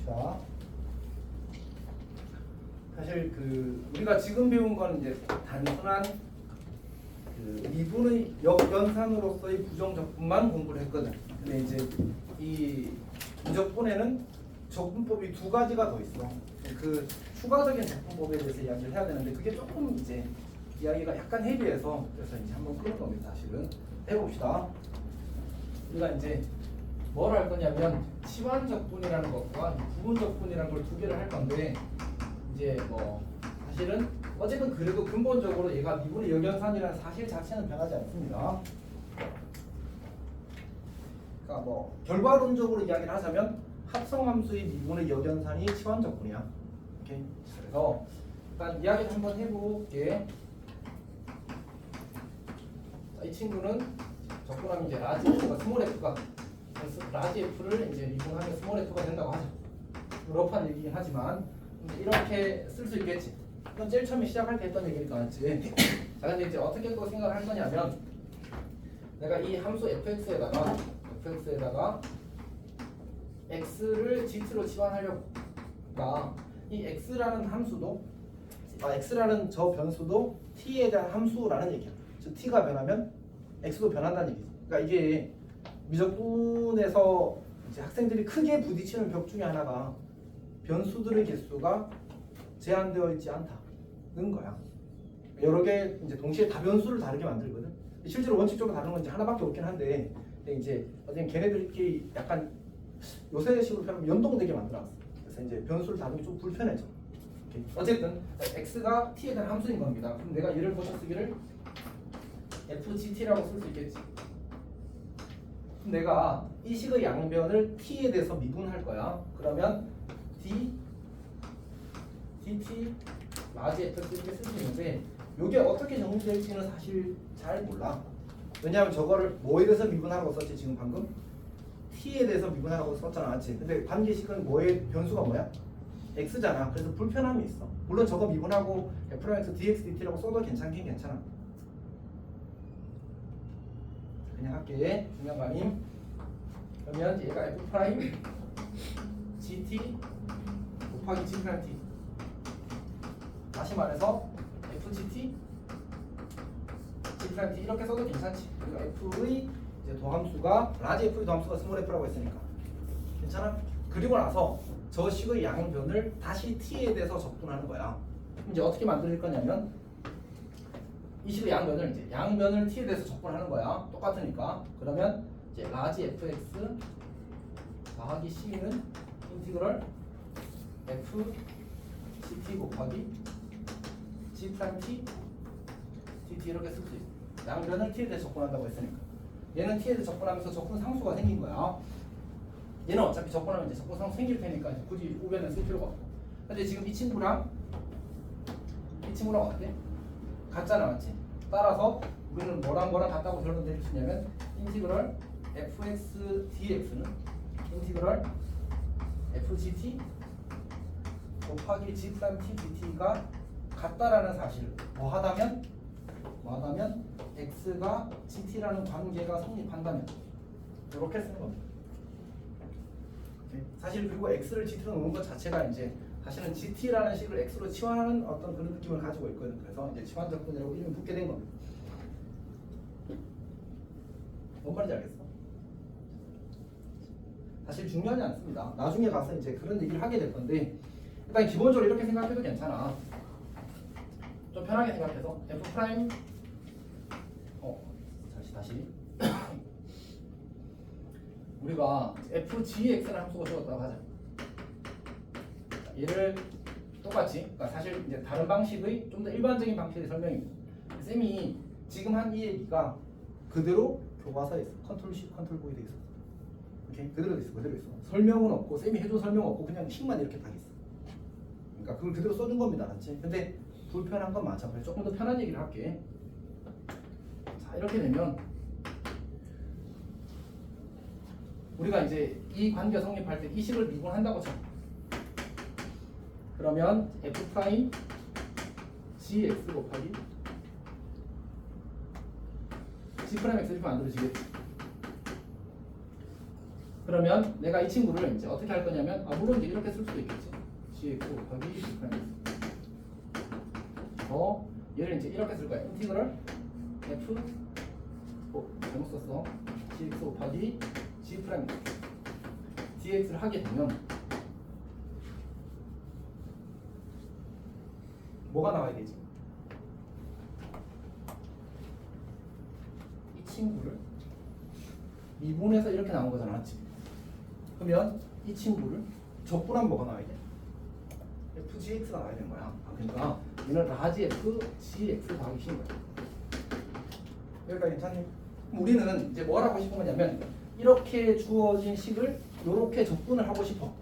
봅시다. 사실 우리가 지금 배운 건 이제 단순한 미분의 역연산으로서의 부정적분만 공부를 했거든. 근데 이제 이 부적분에는 적분법이 두 가지가 더 있어. 그 추가적인 적분법에 대해서 이야기를 해야 되는데 그게 조금 이제 이야기가 약간 헤비해서 그래서 이제 한번 끄는 겁니다. 사실은 해봅시다. 우리가 이제 뭘 할 거냐면 치환적분이라는 것과 부분적분이라는 걸 두 개를 할 건데 이제 뭐 사실은 어쨌든 그래도 근본적으로 얘가 미분의 역연산이라는 사실 자체는 변하지 않습니다. 그러니까 뭐 결과론적으로 이야기를 하자면 합성함수의 미분의 역연산이 치환적분이야. 오케이. 그래서 일단 이야기를 한번 해볼게. 이 친구는 적분하면 이제 라지 F가 스몰 F가 라지 F를 이제 미분하면 스몰 F가 된다고 하죠. 러프한 얘기긴 하지만 이렇게 쓸 수 있겠지. 이건 제일 처음에 시작할 때 했던 얘기니까 맞지. 자 근데 이제 어떻게 또 생각을 할 거냐면 내가 이 함수 fx에다가 x를 gt로 치환하려고. 그러니까 이 x라는 함수도 x라는 저 변수도 t에 대한 함수라는 얘기야. 즉 t가 변하면 x도 변한다는 얘기지. 그러니까 이게 미적분에서 이제 학생들이 크게 부딪히는 벽 중에 하나가 변수들의 개수가 제한되어 있지 않다는 거야. 여러 개 이제 동시에 다변수를 다르게 만들거든. 실제로 원칙적으로 다른 건 이제 하나밖에 없긴 한데 근데 이제 어쨌든 걔네들끼리 약간 요새식으로 표현하면 연동되게 만들어놨어. 그래서 이제 변수를 다루기 좀 불편해져. 어쨌든 x가 t에 대한 함수인 겁니다. 그럼 내가 얘를 고쳐 쓰기를 fgt라고 쓸 수 있겠지. 그럼 내가 이 식의 양변을 t에 대해서 미분할 거야. 그러면 dt 라지 fx 이렇게 쓸 수 있는데 이게 어떻게 정리될지는 사실 잘 몰라. 왜냐하면 저거를 뭐에 대해서 미분하라고 썼지 지금 방금? t에 대해서 미분하라고 썼잖아, 맞지? 근데 관계식은 뭐의 변수가 뭐야? x잖아. 그래서 불편함이 있어. 물론 저거 미분하고 fx dx dt라고 써도 괜찮긴 괜찮아. 그냥 할게. 중요한 거 아님. 그러면 얘가 f 프라임 gt 곱하기 g 프라임 t. 다시 말해서 fgt g 프라임 t 이렇게 써도 괜찮지. 그리고 f의 이제 도함수가 라지 f의 도함수가 스몰 f라고 했으니까 괜찮아? 그리고 나서 저 식의 양변을 다시 t에 대해서 적분하는 거야. 이제 어떻게 만들 거냐면 이 식의 양변을 t에 대해서 적분하는 거야. 똑같으니까. 그러면 이제 라지 fx 더하기 c는 인티그럴 f gt 곱하기 g 프라임 t dt 이렇게 쓸 수 있어. 양변을 t에 대해서 적분한다고 했으니까. 얘는 t에 대해서 적분하면서 적분 상수가 생긴 거야. 얘는 어차피 적분하면 이제 적분 상수 생길 테니까 이제 굳이 우변을 쓸 필요가 없고. 근데 지금 이 친구랑 어때? 같잖아, 맞지? 따라서 우리는 뭐랑 같다고 결론 내릴 수 있냐면 인티그럴 fx dx는 인티그럴 fgt 곱하기 g 프라임 t dt가 같다라는 사실을 뭐 하다면 x가 gt라는 관계가 성립한다면 이렇게 쓰는 겁니다. 사실 그리고 x를 gt로 놓는 것 자체가 이제 사실은 gt라는 식을 x로 치환하는 어떤 그런 느낌을 가지고 있거든. 그래서 이제 치환적분이라고 이름이 붙게 된 겁니다. 뭔 말인지 알겠어? 사실 중요하지 않습니다. 나중에 가서 이제 그런 얘기를 하게 될 건데 일단 기본적으로 이렇게 생각해도 괜찮아. 좀 편하게 생각해서 f 프라임 다시 우리가 fgx라는 함수가 주었다고 하자. 얘를 똑같이, 그러니까 사실 이제 다른 방식의 좀 더 일반적인 방식의 설명입니다. 쌤이 지금 한 이 얘기가 그대로 교과서에 있어. 컨트롤 C, 컨트롤 V에 돼 있어. 오케이? 그대로 있어. 설명은 없고 쌤이 해준 설명 없고 그냥 식만 이렇게 딱 있어. 그러니까 그걸 그대로 써준 겁니다, 맞지? 근데 불편한 건 맞아. 그래서 조금 더 편한 얘기를 할게. 자, 이렇게 되면 우리가 이제 이 관계 성립할 때 이 식을 미분한다고 쳐. 그러면 f 프라임 gx 곱하기 g 프라임 x 이렇게 만들어지겠지. 그러면 내가 이 친구를 이제 어떻게 할 거냐면 물론 이제 이렇게 쓸 수도 있겠지. gx 곱하기 g 프라임 얘를 이제 이렇게 쓸 거야. 인티그럴 f 잘못 썼어. gx 곱하기 g 프라임 dx를 하게 되면 뭐가 나와야 되지? 이 친구를 미분해서 이렇게 나온 거잖아, 맞지? 그러면 이 친구를 적분하면 뭐가 나와야 돼? fgx가 나와야 되는 거야. 그러니까 얘는 라지 f gx 더하기 c인 거야. 여기까지 괜찮니? 우리는 이제 뭘 하고 싶은 거냐면 이렇게 주어진 식을 이렇게 적분을 하고 싶어.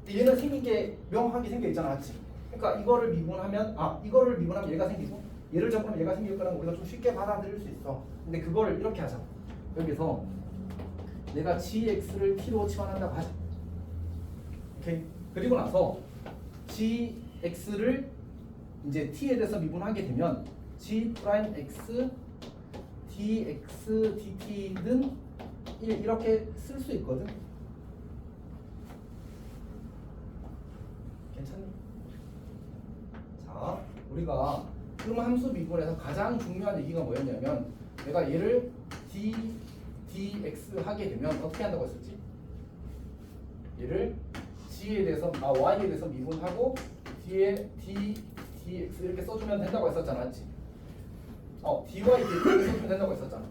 얘는 생긴 게 명확하게 생겨 있잖아, 맞지? 그러니까 이거를 미분하면 이거를 미분하면 얘가 생기고 얘를 적분하면 얘가 생길 거라는 우리가 좀 쉽게 받아들일 수 있어. 근데 그거를 이렇게 하자. 여기서 내가 gx를 t로 치환한다고 하자. 오케이. 그리고 나서 gx를 이제 t에 대해서 미분하게 되면 g 프라임 x dx dt는 이렇게 쓸 수 있거든. 괜찮니? 자, 우리가 함수 미분에서 가장 중요한 얘기가 뭐였냐면 내가 얘를 dx 하게 되면 어떻게 한다고 했었지? 얘를 g에 대해서 y에 대해서 미분하고 뒤에 dx 이렇게 써주면 된다고 했었잖아, 맞지? dy dx 써주면 된다고 했었잖아.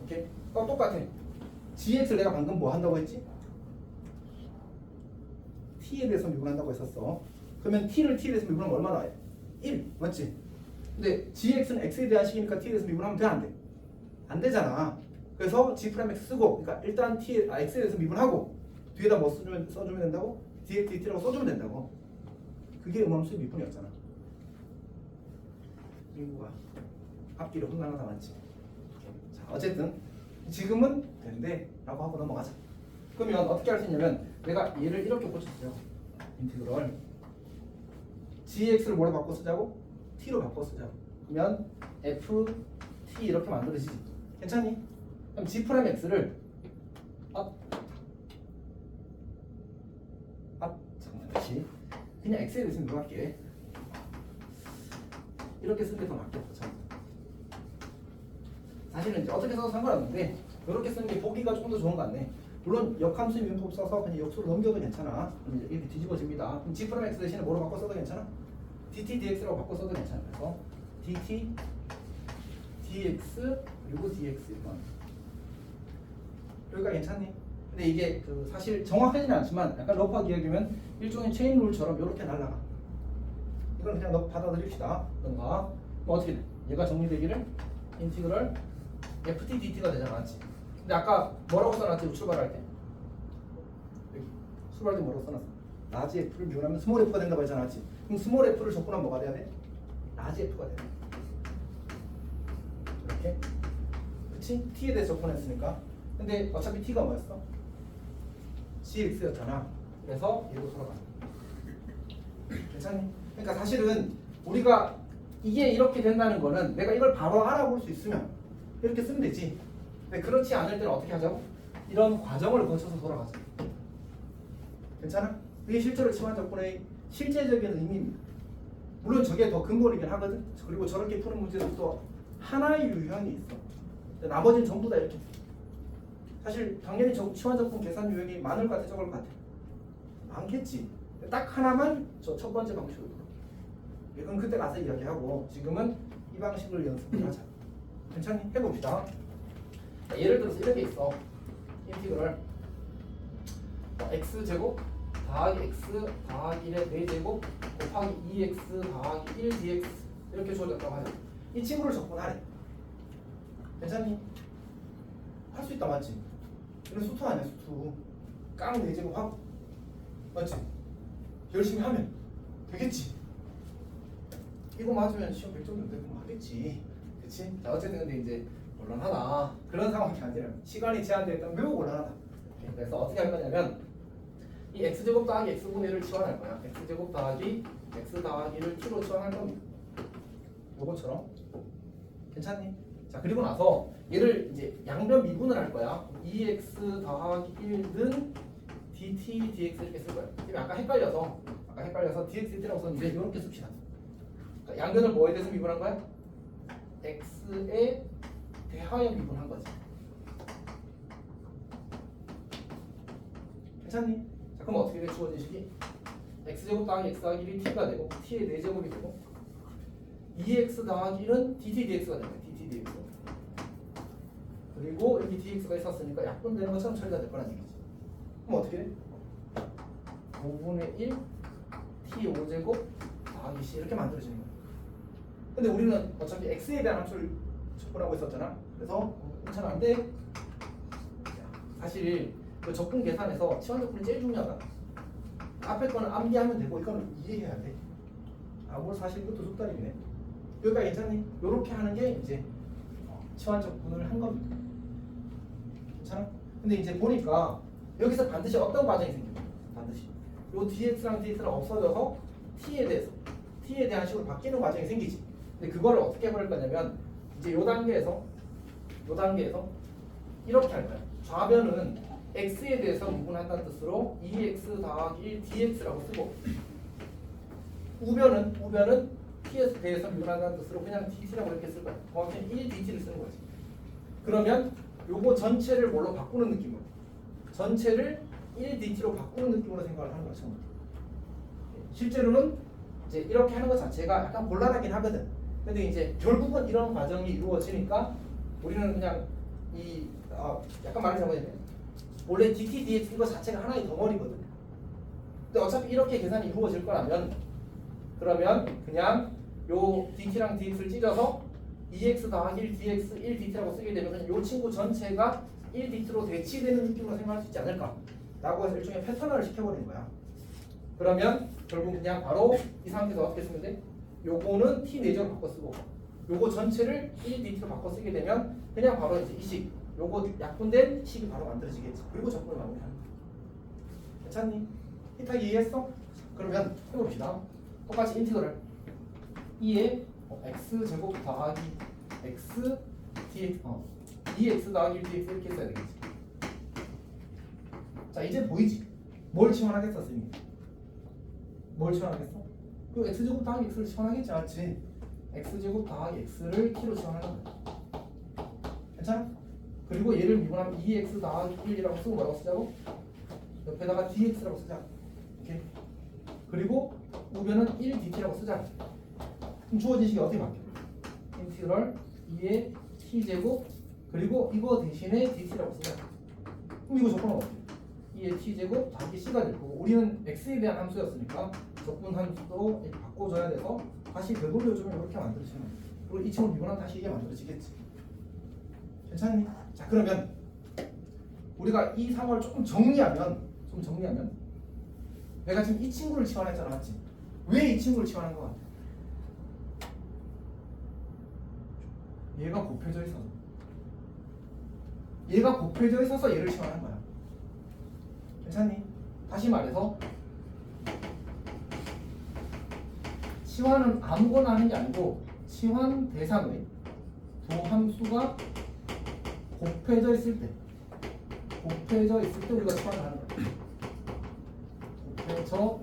오케이? 똑같아. gx를 내가 방금 뭐 한다고 했지? t에 대해서 미분한다고 했었어. 그러면 t에 대해서 미분하면 얼마나 해? 1, 맞지? 근데 gx는 x에 대한 식이니까 t에 대해서 미분하면 돼, 안 돼? 안 되잖아. 그래서 g 프라임 x 쓰고, 그러니까 일단 x에 대해서 미분하고 뒤에다 뭐 써주면 된다고? dx dt라고 써주면 된다고. 그게 음함수 미분이었잖아. 친구가 앞뒤로 혼란하다 맞지? 자, 어쨌든 지금은 된대 라고 하고 넘어가자. 그러면 어떻게 할 수 있냐면 내가 얘를 이렇게 고쳤어요. 인티그럴 gx를 뭐로 바꿔 쓰자고? t로 바꿔 쓰자고. 그러면 f t 이렇게 만들어지지. 괜찮니? 그럼 g 프라임 x를 잠깐만 다시 그냥 x에 대해서 누할게. 이렇게 쓰는 게 더 낫겠다. 사실은 이제 어떻게 써도 상관없는데 이렇게 쓰는 게 보기가 조금 더 좋은 것 같네. 물론 역함수 미분법 써서 그냥 역수로 넘겨도 괜찮아. 그럼 이렇게 뒤집어집니다. 그럼 g 프라임 x 대신에 뭐로 바꿔 써도 괜찮아? dt dx라고 바꿔 써도 괜찮아. 그래서 dt dx 그리고 dx 이건 여기가 괜찮니? 근데 이게 사실 정확하지는 않지만 약간 러프하게 이야기하면 일종의 체인 룰처럼 이렇게 날아가. 이걸 그냥 받아들입시다. 뭔가 뭐 어떻게 돼? 얘가 정리되기를 인티그럴 ft dt가 되잖아, 맞지? 근데 아까 뭐라고 써놨지? 출발할 때 출발할 때 뭐라고 써놨어? 라지 f를 미분하면 스몰 f가 된다고 했잖아, 맞지? 그럼 스몰 f를 적분하면 뭐가 돼야 돼? 라지 f가 돼. 이렇게, 그치? t에 대해서 적분했으니까. 근데 어차피 t가 뭐였어? gx였잖아. 그래서 얘로 돌아가. 괜찮니? 그러니까 사실은 우리가 이게 이렇게 된다는 거는 내가 이걸 바로 알아볼 수 있으면 이렇게 쓰면 되지. 근데 그렇지 않을 때는 어떻게 하자고? 이런 과정을 거쳐서 돌아가자. 괜찮아? 그게 실제로 치환 적분의 실제적인 의미입니다. 물론 저게 더 근본이긴 하거든. 그리고 저렇게 푸는 문제도 또 하나의 유형이 있어. 나머지는 전부 다 이렇게. 사실 당연히 치환 적분 계산 유형이 많을 것 같아, 적을 것 같아. 많겠지. 딱 하나만 저 첫 번째 방식으로. 이건 그때 가서 이야기하고 지금은 이 방식을 연습을 하자. 괜찮니? 해봅시다. 예를 들어서 이렇게 있어. 인티그럴 x제곱 더하기 x 더하기 1의 4제곱 곱하기 2x 더하기 1dx 이렇게 주어졌다고 하자. 이 친구를 적분하래. 괜찮니? 할 수 있다, 맞지? 이건 수투 아니야, 수투. 깡 4제곱 하고, 맞지? 열심히 하면 되겠지? 이거 맞으면 시험 100점인데 그럼 하겠지. 그치? 자, 어쨌든 근데 이제 곤란하다. 그런 상황이 아니라 시간이 제한되어 있다면 매우 곤란하다. 그래서 어떻게 할 거냐면 이 x제곱 더하기 x분의 1을 치환할 거야. x제곱 더하기 x 더하기를 t로 치환할 겁니다. 요것처럼. 괜찮니? 자, 그리고 나서 얘를 이제 양변 미분을 할 거야. 2x 더하기 1는 dt dx 이렇게 쓸 거야. 지금 약간 헷갈려서 dx dt라고 썼는데 이렇게 씁시다. 그러니까 양변을 뭐에 대해서 미분한 거야? x에 대하여 미분한 거지. 괜찮니? 자, 그럼 어떻게 돼? 주어진 식이 x제곱 더하기 x 더하기 1이 t가 되고 t의 4제곱이 되고 2x 더하기 1은 dt dx가 되는 거야. dt dx. 그리고 여기 dx가 있었으니까 약분되는 것처럼 처리가 될 거라는 얘기지. 그럼 어떻게 돼? 5분의 1 t 5제곱 더하기 c 이렇게 만들어지는 거야. 근데 우리는 어차피 x에 대한 함수를 적분하고 있었잖아. 그래서 괜찮은데 사실 그 적분 계산에서 치환 적분이 제일 중요하다. 앞에 거는 암기하면 되고 이거는 이해해야 돼. 아, 뭘 사실 이것도 속달이네. 여기가 괜찮니? 요렇게 하는 게 이제 치환 적분을 한 겁니다. 괜찮아? 근데 이제 보니까 여기서 반드시 어떤 과정이 생겨? 반드시 요 dx랑 dx랑 없어져서 t에 대한 식으로 바뀌는 과정이 생기지. 근데 그거를 어떻게 해버릴 거냐면 이제 요 단계에서 이렇게 할 거야. 좌변은 x에 대해서 미분한다는 뜻으로 2x 더하기 1 dx라고 쓰고 우변은 t에 대해서 미분한다는 뜻으로 그냥 dt라고 이렇게 쓸 거야. 정확히 1 dt를 쓰는 거지. 그러면 요거 전체를 뭘로 바꾸는 느낌으로 전체를 1 dt로 바꾸는 느낌으로 생각을 하는 거죠. 실제로는 이제 이렇게 하는 것 자체가 약간 곤란하긴 하거든. 근데 이제 결국은 이런 과정이 이루어지니까 우리는 그냥 약간 말을 잘못했네. 원래 dt dx 이거 자체가 하나의 덩어리거든. 근데 어차피 이렇게 계산이 이루어질 거라면 그러면 그냥 요 dt랑 dx를 찢어서 2x 더하기 1 dx 1 dt라고 쓰게 되면 그냥 요 친구 전체가 1 dt로 대치되는 느낌으로 생각할 수 있지 않을까? 라고 해서 일종의 패턴화를 시켜버린 거야. 그러면 결국 그냥 바로 이 상태에서 어떻게 쓰면 돼? 요거는 t 4제곱 바꿔 쓰고 요거 전체를 1 dt로 바꿔 쓰게 되면 그냥 바로 이제 이 식 요거 약분된 식이 바로 만들어지겠지. 그리고 적분을 마무리하는 거야. 괜찮니? 이따 이해했어? 그러면 해봅시다. 똑같이 인티그럴 2에 x제곱 더하기 x dx 2x 더하기 1 dx 이렇게 써야 되겠지. 자, 이제 보이지? 뭘 치환하겠어, 쌤이? 뭘 치환하겠어? 그 x제곱 더하기 x를 치환하겠지, 맞지? x제곱 더하기 x를 t로 치환하는 거야. 괜찮아? 그리고 얘를 미분하면 2x 더하기 1이라고 쓰고 뭐라고 쓰자고? 옆에다가 dx라고 쓰자. 이렇게. 그리고 우변은 1 dt라고 쓰자. 그럼 주어진 식이 어떻게 바뀌어? 인티그럴 2의 t제곱 그리고 이거 대신에 dt라고 쓰자. 그럼 이거 적분은 어떻게? 2의 t제곱 더하기 c가 될 거고 우리는 x에 대한 함수였으니까 적분 함수도 이렇게 바꿔줘야 돼서 다시 되돌려주면 이렇게 만들어지는 거야. 그리고 이 친구 미분하면 다시 이게 만들어지겠지. 괜찮니? 자, 그러면 우리가 이 상황을 조금 정리하면 내가 지금 이 친구를 치환했잖아, 맞지? 왜 이 친구를 치환한 것 같아? 얘가 곱해져 있어서 얘를 치환한 거야. 괜찮니? 다시 말해서 치환은 아무거나 하는 게 아니고 치환 대상의 두 함수가 곱해져 있을 때 우리가 치환을 하는 거야. 곱해져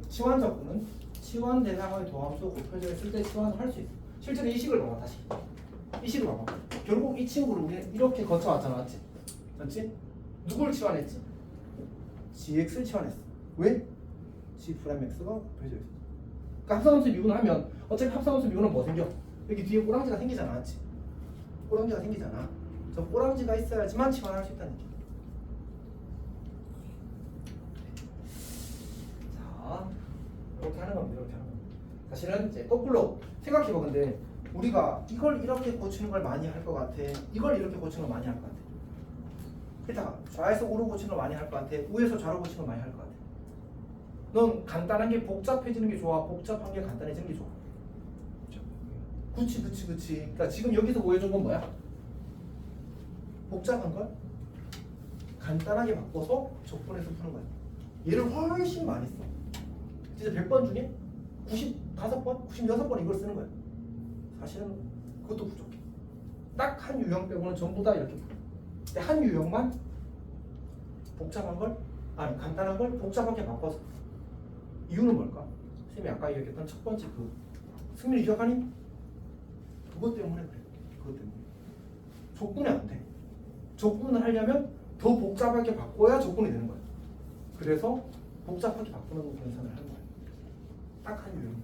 치환 적분은 치환 대상의 두 함수 곱해져 있을 때 치환을 할 수 있어. 실제로 이 식을 봐봐. 다시 이 식을 봐봐. 결국 이 친구를 우리는 이렇게 거쳐왔잖아, 맞지? 맞지? 누굴 치환했지? gx를 치환했어. 왜? g'x가 곱해져 있어. 그러니까 합성함수 미분을 하면 어차피 합성함수 미분은 뭐 생겨? 여기 뒤에 꼬랑지가 생기잖아, 맞지? 꼬랑지가 생기잖아. 저 꼬랑지가 있어야지만 치환할 수 있다는 얘기. 자, 이렇게 하는 겁니다. 사실은 이제 거꾸로 생각해봐. 근데 우리가 이걸 이렇게 고치는 걸 많이 할 것 같아? 이걸 이렇게 고치는 걸 많이 할 것 같아? 그렇다가 좌에서 우로 고치는 걸 많이 할 것 같아? 우에서 좌로 고치는 걸 많이 할 것 같아? 넌 간단한 게 복잡해지는 게 좋아? 복잡한 게 간단해지는 게 좋아? 그치. 그러니까 지금 여기서 보여준 건 뭐야? 복잡한 걸 간단하게 바꿔서 적분해서 푸는 거야. 얘를 훨씬 많이 써. 진짜 100번 중에 5번, 96번 이걸 쓰는 거야. 사실은 그것도 부족해. 딱 한 유형 빼고는 전부 다 이렇게. 근데 한 유형만 복잡한 걸, 아니 간단한 걸 복잡하게 바꿔서. 이유는 뭘까? 선생님이 아까 얘기했던 첫 번째 그 승민이 기억하니? 그것 때문에 그래. 그것 때문에. 조건이 안 돼. 조건을 하려면 더 복잡하게 바꿔야 조건이 되는 거야. 그래서 복잡하게 바꾸는 계산을 하는 거야. 딱 한 유형.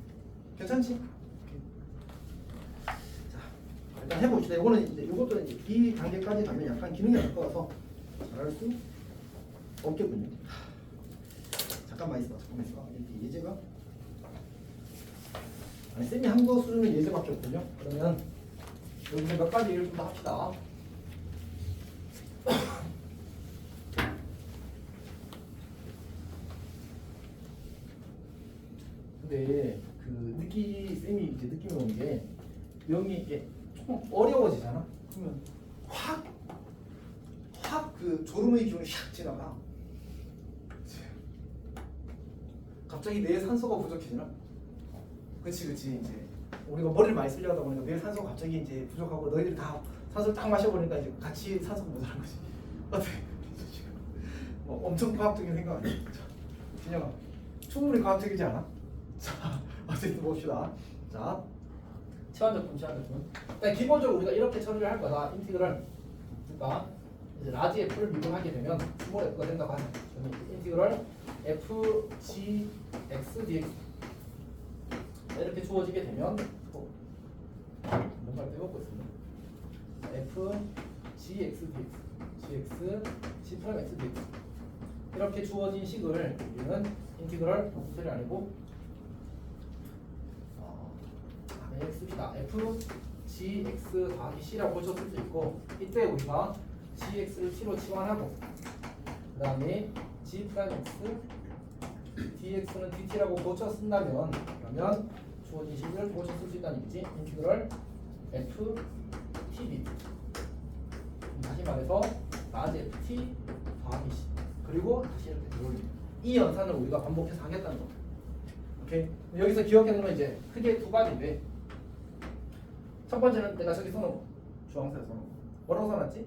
괜찮지? 자, 일단 해봅시다. 이거는 이제 이것도 이제 이 단계까지 가면 약간 기능이 아까워서 잘할 수 없겠군요. 잠깐만 있어. 이렇게 예제가 아니 쌤이 한 거 수준은 예제밖에 없군요. 그러면 여기서 몇 가지 예를 좀 더 합시다. 근데 그 쌤이 이제 느낌이 오는 게 명이 이게 조금 어려워지잖아. 그러면 확 그 졸음의 기운이 샥 지나가. 갑자기 뇌에 산소가 부족해지나? 그치 이제 우리가 머리를 많이 쓰려다 보니까 뇌에 산소가 갑자기 이제 부족하고 너희들이 다 산소를 딱 마셔버리니까 이제 같이 산소가 모자란 거지. 어때? 엄청 과학적인 생각 아니야? 진영아, 충분히 과학적이지 않아? 자, 어쨌든 봅시다. 자, 치환적분. 일단 기본적으로 우리가 이렇게 처리를 할 거다. 인티그럴. 그러니까 이제 라지 F를 미분하게 되면 스몰 F가 된다고 하죠. 인티그럴 F, G, X, DX 이렇게 주어지게 되면 뭔가를 빼먹고 있습니다. F, G, X, DX, GX, G 프라임 X, DX 이렇게 주어진 식을 우리는 인티그럴 소리 아니고 씁시다. F, G, X 더하기 C라고 고쳐 쓸 수 있고 이때 우리가 GX를 T로 치환하고 그 다음에 G 프라임 X, DX는 DT라고 고쳐 쓴다면 그러면 주어진 식을 고쳐 쓸 수 있다는 얘기지. 인티그럴 F, T, B 다시 말해서 라지 FT 더하기 C 그리고 다시 이렇게 들어올립니다. 이 연산을 우리가 반복해서 하겠다는 겁니다. 오케이? 여기서 기억하는 건 이제 크게 두 가지인데 첫 번째는 내가 저기 써놓은 주황색 써놓은 뭐라고 써놨지?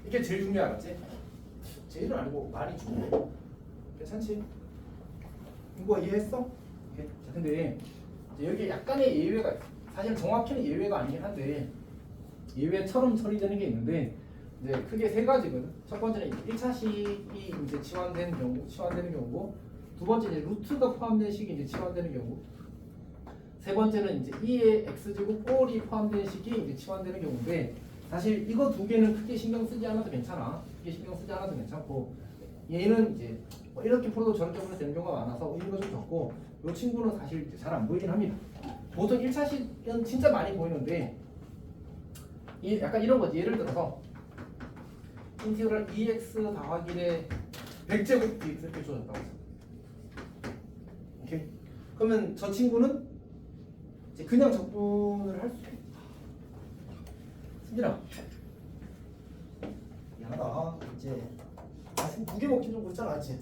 이게 제일 중요하지? 제일은 아니고 많이 중요해. 괜찮지? 이거 이해했어? 오케이. 자, 근데 여기 약간의 예외가 있어. 사실 정확히는 예외가 아니긴 한데 예외처럼 처리되는 게 있는데 이제 크게 세 가지거든. 첫 번째는 1차식이 이제 치환되는 경우고 두 번째는 이제 루트가 포함된 식이 이제 치환되는 경우 세 번째는 이제 2의 x제곱 꼴이 포함된 식이 이제 치환되는 경우인데 사실 이거 두 개는 크게 신경 쓰지 않아도 괜찮아. 크게 신경 쓰지 않아도 괜찮고 얘는 이제 뭐 이렇게 풀어도 저렇게 풀어도 되는 경우가 많아서 의미가 좀 적고 이 친구는 사실 잘 안 보이긴 합니다. 보통 1차식은 진짜 많이 보이는데 약간 이런 거지. 예를 들어서 인티그럴 2x 더하기 100제곱 dx 이렇게 주어졌다고 해서 오케이. 그러면 저 친구는 이제 그냥 적분을 할 수 있어. 승진아 미안하다. 이제 지금 무게 먹기 좀 그렇잖아. 맞지?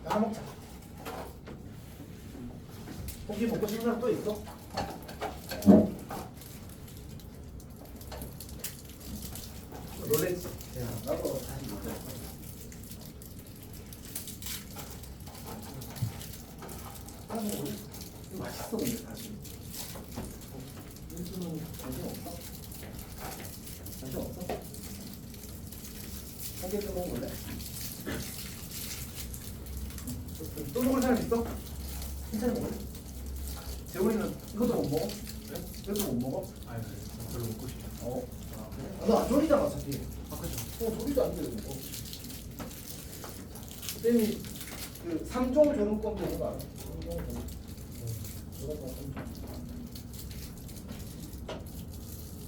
하나 먹자. 고기 먹고 싶은 사람 또 있어? 놀랬지? 야, 나도 다시 먹자. 하나 먹을래? 이거 맛있어 근데 사실. 윤수는 관심 없어? 관심 없어? 한 개 더 먹을래? 또 먹을 사람 있어? 괜찮아 먹을래? 재훈이는 이것도 못 먹어? 그래? 이것도 못 먹어? 아니 별로 먹고 싶지 않아. 그래? 너 안 졸리잖아 어차피. 아 그죠. 졸리도 안 돼. 뭐. 쌤이 그 3종 졸음권 되는 거 알아? 3종 졸음.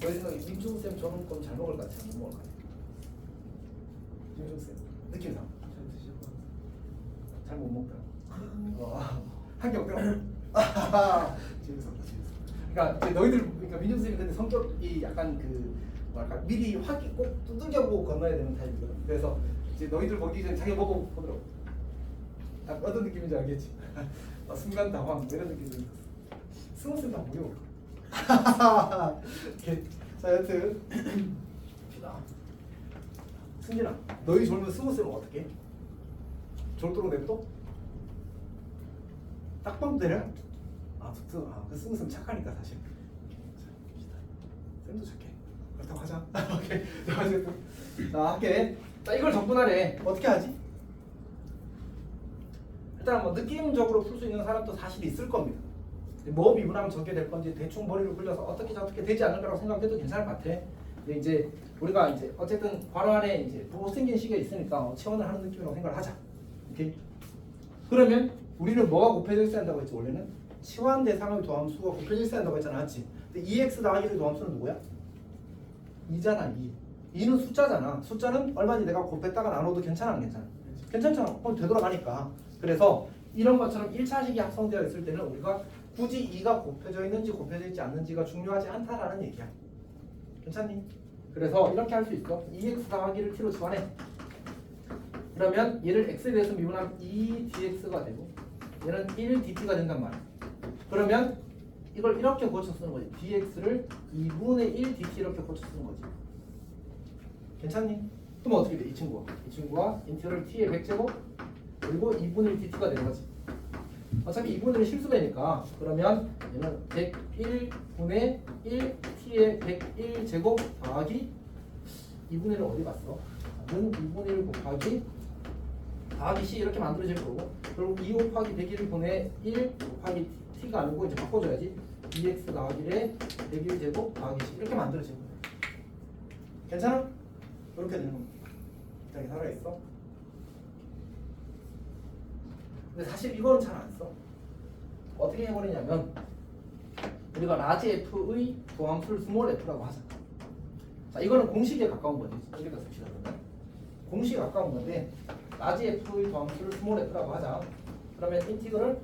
너희 생각에 민준쌤 저런 건 잘 먹을 것 같아? 못 먹을 것 같아? 민준쌤 느낌상 잘 못 먹더라. 한게 없더라. 재밌었다. 그러니까 이제 너희들 그러니까 민준쌤이 근데 성격이 약간 그 뭐랄까 미리 확 꼭 두들겨보고 건너야 되는 타입이거든. 그래서 이제 너희들 보기 전에 자기 보고 보더라고. 딱 어떤 느낌인지 알겠지? 순간 당황 이런 느낌이 들었어. 승우쌤 다 뭐요? 자 여튼 봅시다. 승진아 너희 졸면 승우쌤은 어떻게 해? 졸도록 냅둬? 딱밤 때려? 그 승우쌤 착하니까 사실. 자 봅시다. 쌤도 착해. 그렇다고 하자. 오케이. 자 어쨌든 자 할게. 자 이걸 접근하래. 어떻게 하지? 일단 뭐 느낌적으로 풀 수 있는 사람도 사실 있을 겁니다. 뭐 미분하면 저게 될 건지 대충 머리를 굴려서 어떻게 저렇게 되지 않을까라고 생각해도 괜찮을 것 같아. 근데 이제 우리가 이제 어쨌든 괄호 안에 이제 못생긴 식이 있으니까 치환을 하는 느낌이라고 생각을 하자. 오케이. 그러면 우리는 뭐가 곱해져 있어야 한다고 했지 원래는? 치환 대상의 도함수가 곱해져 있어야 한다고 했잖아, 맞지? 근데 2x 더하기 1의 도함수는 누구야? 2잖아, 2. 2는 숫자잖아. 숫자는 얼마든지 내가 곱했다가 나눠도 괜찮아, 안 괜찮아? 괜찮잖아. 되돌아가니까. 그래서 이런 것처럼 1차식이 합성되어 있을 때는 우리가 굳이 2가 곱해져 있는지 곱해져 있지 않는지가 중요하지 않다라는 얘기야. 괜찮니? 그래서 이렇게 할 수 있어. 2x 더하기를 t로 치환해. 그러면 얘를 x에 대해서 미분하면 2dx가 되고 얘는 1dt가 된단 말이야. 그러면 이걸 이렇게 고쳐 쓰는 거지. dx를 2분의 1dt 이렇게 고쳐 쓰는 거지. 괜찮니? 그럼 어떻게 돼? 이 친구가 인티그럴 t의 100제곱 그리고 2분의 1 dt가 되는 거지. 어차피 2분의 1은 실수배니까 그러면 얘는 101분의 1 t의 101제곱 더하기 2분의 1은 어디 갔어? 는 2분의 1 곱하기 더하기 c 이렇게 만들어질 거고 그리고 2 곱하기 101분의 1 곱하기 t가 아니고 이제 바꿔줘야지 2x 더하기 1의 101제곱 더하기 c 이렇게 만들어질 거야. 괜찮아? 이렇게 되는 겁니다. 여기 살아있어? 근데 사실 이거는 잘 안 써. 어떻게 해버리냐면 우리가 라지 f의 도함수를 스몰 f라고 하자. 자 이거는 공식에 가까운 거지. 여기다 씁시다 그러면. 공식에 가까운 건데 라지 f의 도함수를 스몰 f라고 하자. 그러면 인티그럴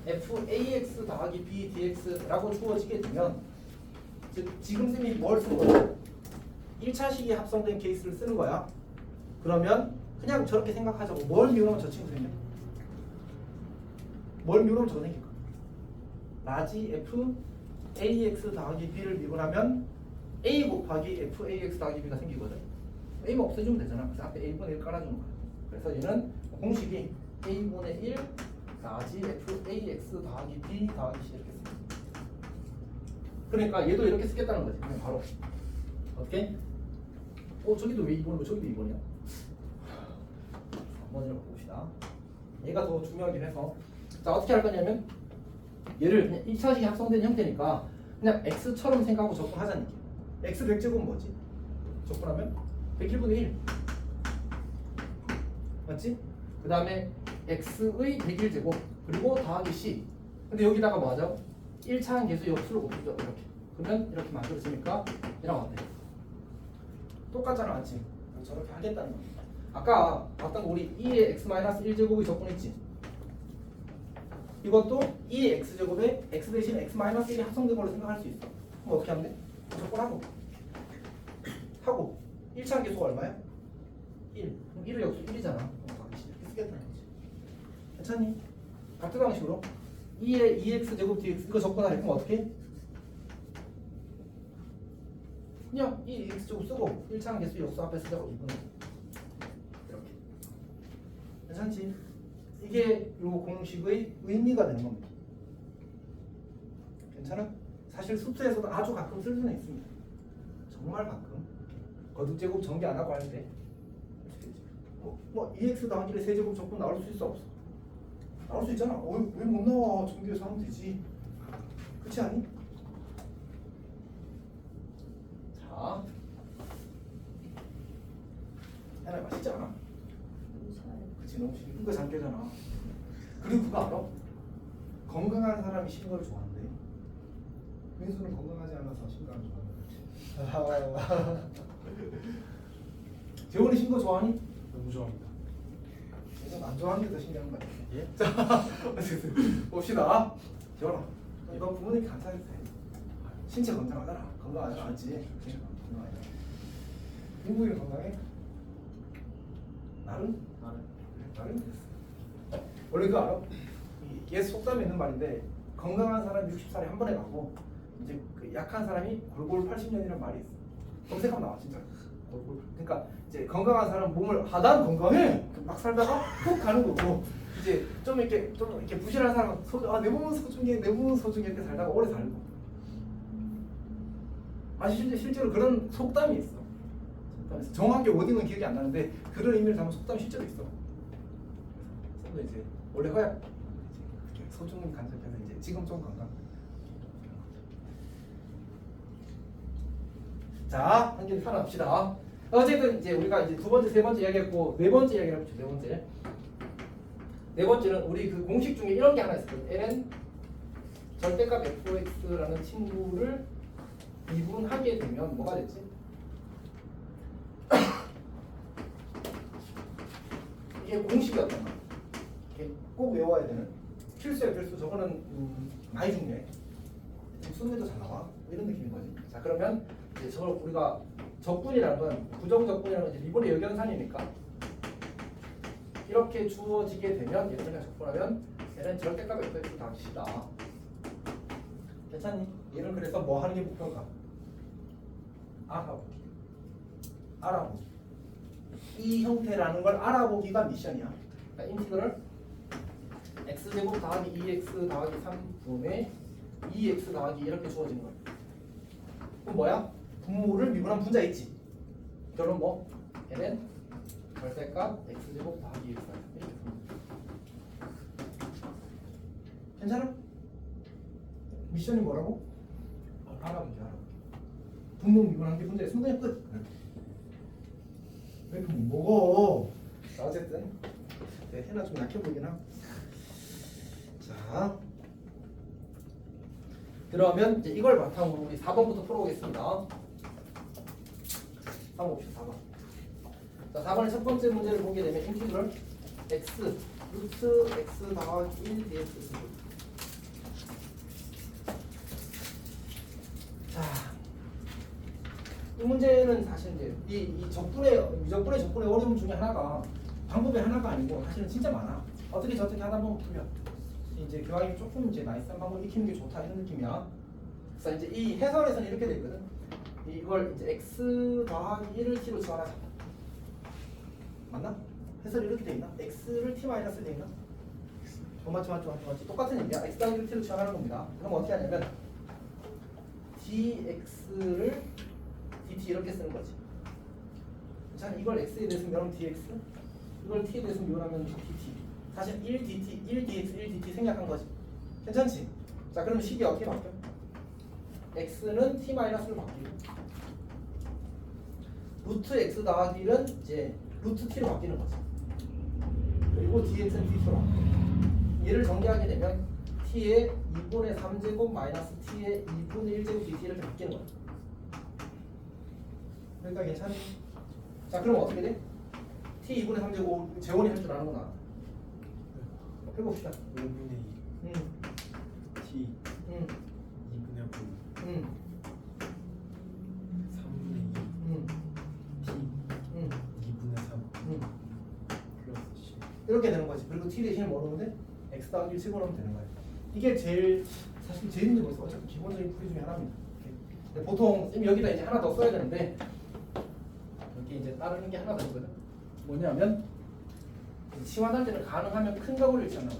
fax 더하기 b dx라고 주어지게 되면 즉 지금 쌤이 뭘 쓰는 거야? 1차식이 합성된 케이스를 쓰는 거야. 그러면 그냥 저렇게 생각하자고. 뭘 미우면 저 친구 생겨? 뭘 미우면 저거 생길까? 라지 f ax 더하기 b를 미분하면 a 곱하기 f ax 더하기 b가 생기거든. a만 없애주면 되잖아. 그래서 앞에 a분의 1 깔아주는 거야. 그래서 얘는 공식이 a분의 1 라지 f ax 더하기 b 더하기 c 이렇게 씁니다. 그러니까 얘도 이렇게 쓰겠다는 거지. 그냥 바로 어떻게? 저기도 왜 2번이고 저기도 2번이야? 한번 봅시다. 얘가 더 중요하긴 해서 자 어떻게 할 거냐면 얘를 그냥 1차식이 합성된 형태니까 그냥 x처럼 생각하고 접근하자는 얘기야. x 100제곱은 뭐지? 접근하면 101분의 1 맞지? 그 다음에 x의 101제곱 그리고 더하기 c 근데 여기다가 뭐 하죠? 1차항 계수 역수를 곱해줘 이렇게 그러면 이렇게 만들어지니까 얘랑 어때? 똑같잖아 맞지? 저렇게 하겠다는 거야. 아까 봤던 거 우리 2의 x-1제곱이 적분했지? 이것도 2의 x제곱에 x 대신 x-1이 합성된 걸로 생각할 수 있어. 그럼 어떻게 하면 돼? 적분하고 하고 1차항 계수가 얼마야? 1 그럼 1의 역수 1이잖아. 이렇게 쓰겠다는 거지. 괜찮니? 같은 방식으로 2의 2x제곱 dx 이거 적분하래. 그럼 어떻게 해? 그냥 이 x제곱 쓰고 1차항 계수 역수 앞에 쓰자고 2분의 이렇게. 괜찮지? 이게 요 공식의 의미가 되는 겁니다. 괜찮아? 사실 수트에서도 아주 가끔 쓸 수는 있습니다. 정말 가끔. 거듭제곱 전개 안 하고 할 때. 뭐 2x 더하기를 세제곱 적분 나올 수 있어 없어? 나올 수 있잖아. 왜 못 나와? 전개해서 하면 되지. 그렇지 않니? 자, 해나 맛있지 않아? 그치 너무 쉬운 거 잠겨잖아. 그리고 그거 알아? 건강한 사람이 쉬는 걸 좋아한대. 민수는 건강하지 않아서 신경 안 좋아하는 거지. 재원이 신거 좋아하니? 너무 좋아합니다. 요즘 안 좋아하는데 더 신기한 거 같아. 예? 자, 봅시다. 재원아, 이거 부모님 감사해도 돼. 신체 건강하잖아. 건강하지 않지? 건강해. 민국이 건강해? 나는? 나는 됐어. 원래 그거 알아? 이게 속담에 있는 말인데 건강한 사람이 60살에 한 번에 가고 이제 그 약한 사람이 골골 80년이라는 말이 있어. 검색하면 나와 진짜. 골골. 그러니까 이제 건강한 사람 몸을 하단 건강해 막 살다가 푹 가는 거고 이제 좀 이렇게 부실한 사람은 내 몸은 소중해 내 몸은 소중해 이렇게 살다가 오래 살고. 실제로 그런 속담이 있어. 속담에서 정확하게 워딩은 기억이 안 나는데 그런 의미를 담은 속담이 실제로 있어. 그래서 이제 원래 허약 이제 소중히 간섭해서 이제 지금 좀 건강. 자, 한 개 살아납시다. 어쨌든 이제 우리가 이제 두 번째, 세 번째 이야기했고 네 번째 이야기를 해보죠. 네 번째. 네 번째는 우리 그 공식 중에 이런 게 하나 있어요. ln 절대값 fx라는 친구를 미분하게 되면 뭐가 됐지? 이게 공식이었던 거야. 이게 꼭 외워야 되는 필수야 필수. 저거는 많이 중요해. 수능에도 잘 나와. 이런 느낌인 거지. 자, 그러면 이제 저걸 우리가 적분이라는 건 부정적분이라는 건 이제 리본의 역연산이니까 이렇게 주어지게 되면 예를 들면 적분하면 얘는 절대값 fx 다시다. 괜찮니? 얘는 그래서 뭐 하는 게 목표인가? 알아보기. 알아보기. 이 형태라는 걸 알아보기가 미션이야. 그러니까 인티그럴 x제곱 더하기 2x 더하기 3분의 2x 더하기 이렇게 주어지는 거야. 그럼 뭐야? 분모를 미분한 분자 있지. 결론 뭐? 얘는 절대값 x제곱 더하기 2x 이렇게 봅니다. 괜찮아? 미션이 뭐라고? 알아보기. 분모 미분한 게 분자에 순간에 끝. 왜 이렇게 못 먹어? 자, 어쨌든 해나 좀 약해 보이긴 하고. 자, 그러면 이제 이걸 바탕으로 우리 4번부터 풀어보겠습니다. 4번 봅시다. 4번. 자, 4번의 첫 번째 문제를 보게 되면 인티그럴 x 루트 x 더하기 1 dx. 자, 이 문제는 사실 이제 이 적분의 어려움 중에 하나가 방법이 하나가 아니고 사실은 진짜 많아. 어떻게 저렇게 하다 보면 풀려. 이제 교양이 조금 이제 나이스한 방법 익히는 게 좋다 이런 느낌이야. 그래서 이제 이 해설에서는 이렇게 돼 있거든. 이걸 이제 x 더하기 1을 t로 치환하자. 맞나? 해설이 이렇게 돼 있나? x를 t 마이너스 돼 있나? 맞지. 똑같은 얘기야. x 더하기 1을 t로 치환하는 겁니다. 그럼 어떻게 하냐면 dx를 dt 이렇게 쓰는 거지. 자, 이걸 x에 대해서 묘하면 dx, 이걸 t에 대해서 묘하면 dt. 사실 1dt, 1dx, 1dt 생략한 거지. 괜찮지? 자, 그럼 식이 어떻게 바뀌어? x는 t-로 바뀌고 루트 x 더하기 1은 이제 루트 t로 바뀌는 거지. 그리고 dx는 dt로 바뀌어. 얘를 정리하게 되면 t의 2분의 3제곱 마이너스 t의 2분의 1제곱 dt 이렇게 바뀌는 거야. 그러니까 괜찮니? 자, 그럼 어떻게 돼? t 2분의 3제곱 재원이 할 줄 아는구나. 해봅시다. 5분의 2 t 2분의 5 3분의 2 t 2분의 3 플러스 10 이렇게 되는 거지. 그리고 t 대신에 뭐 넣으면 돼? x 더하기 1 집어넣으면 되는 거야. 이게 사실 제일 힘든 거였어. 어차피 기본적인 풀이 중에 하나입니다. 근데 보통 여기다 이제 하나 더 써야 되는데 여기 이제 따르는 게 하나 더 있거든. 뭐냐면 치환할 때는 가능하면 큰 값을 일치한다.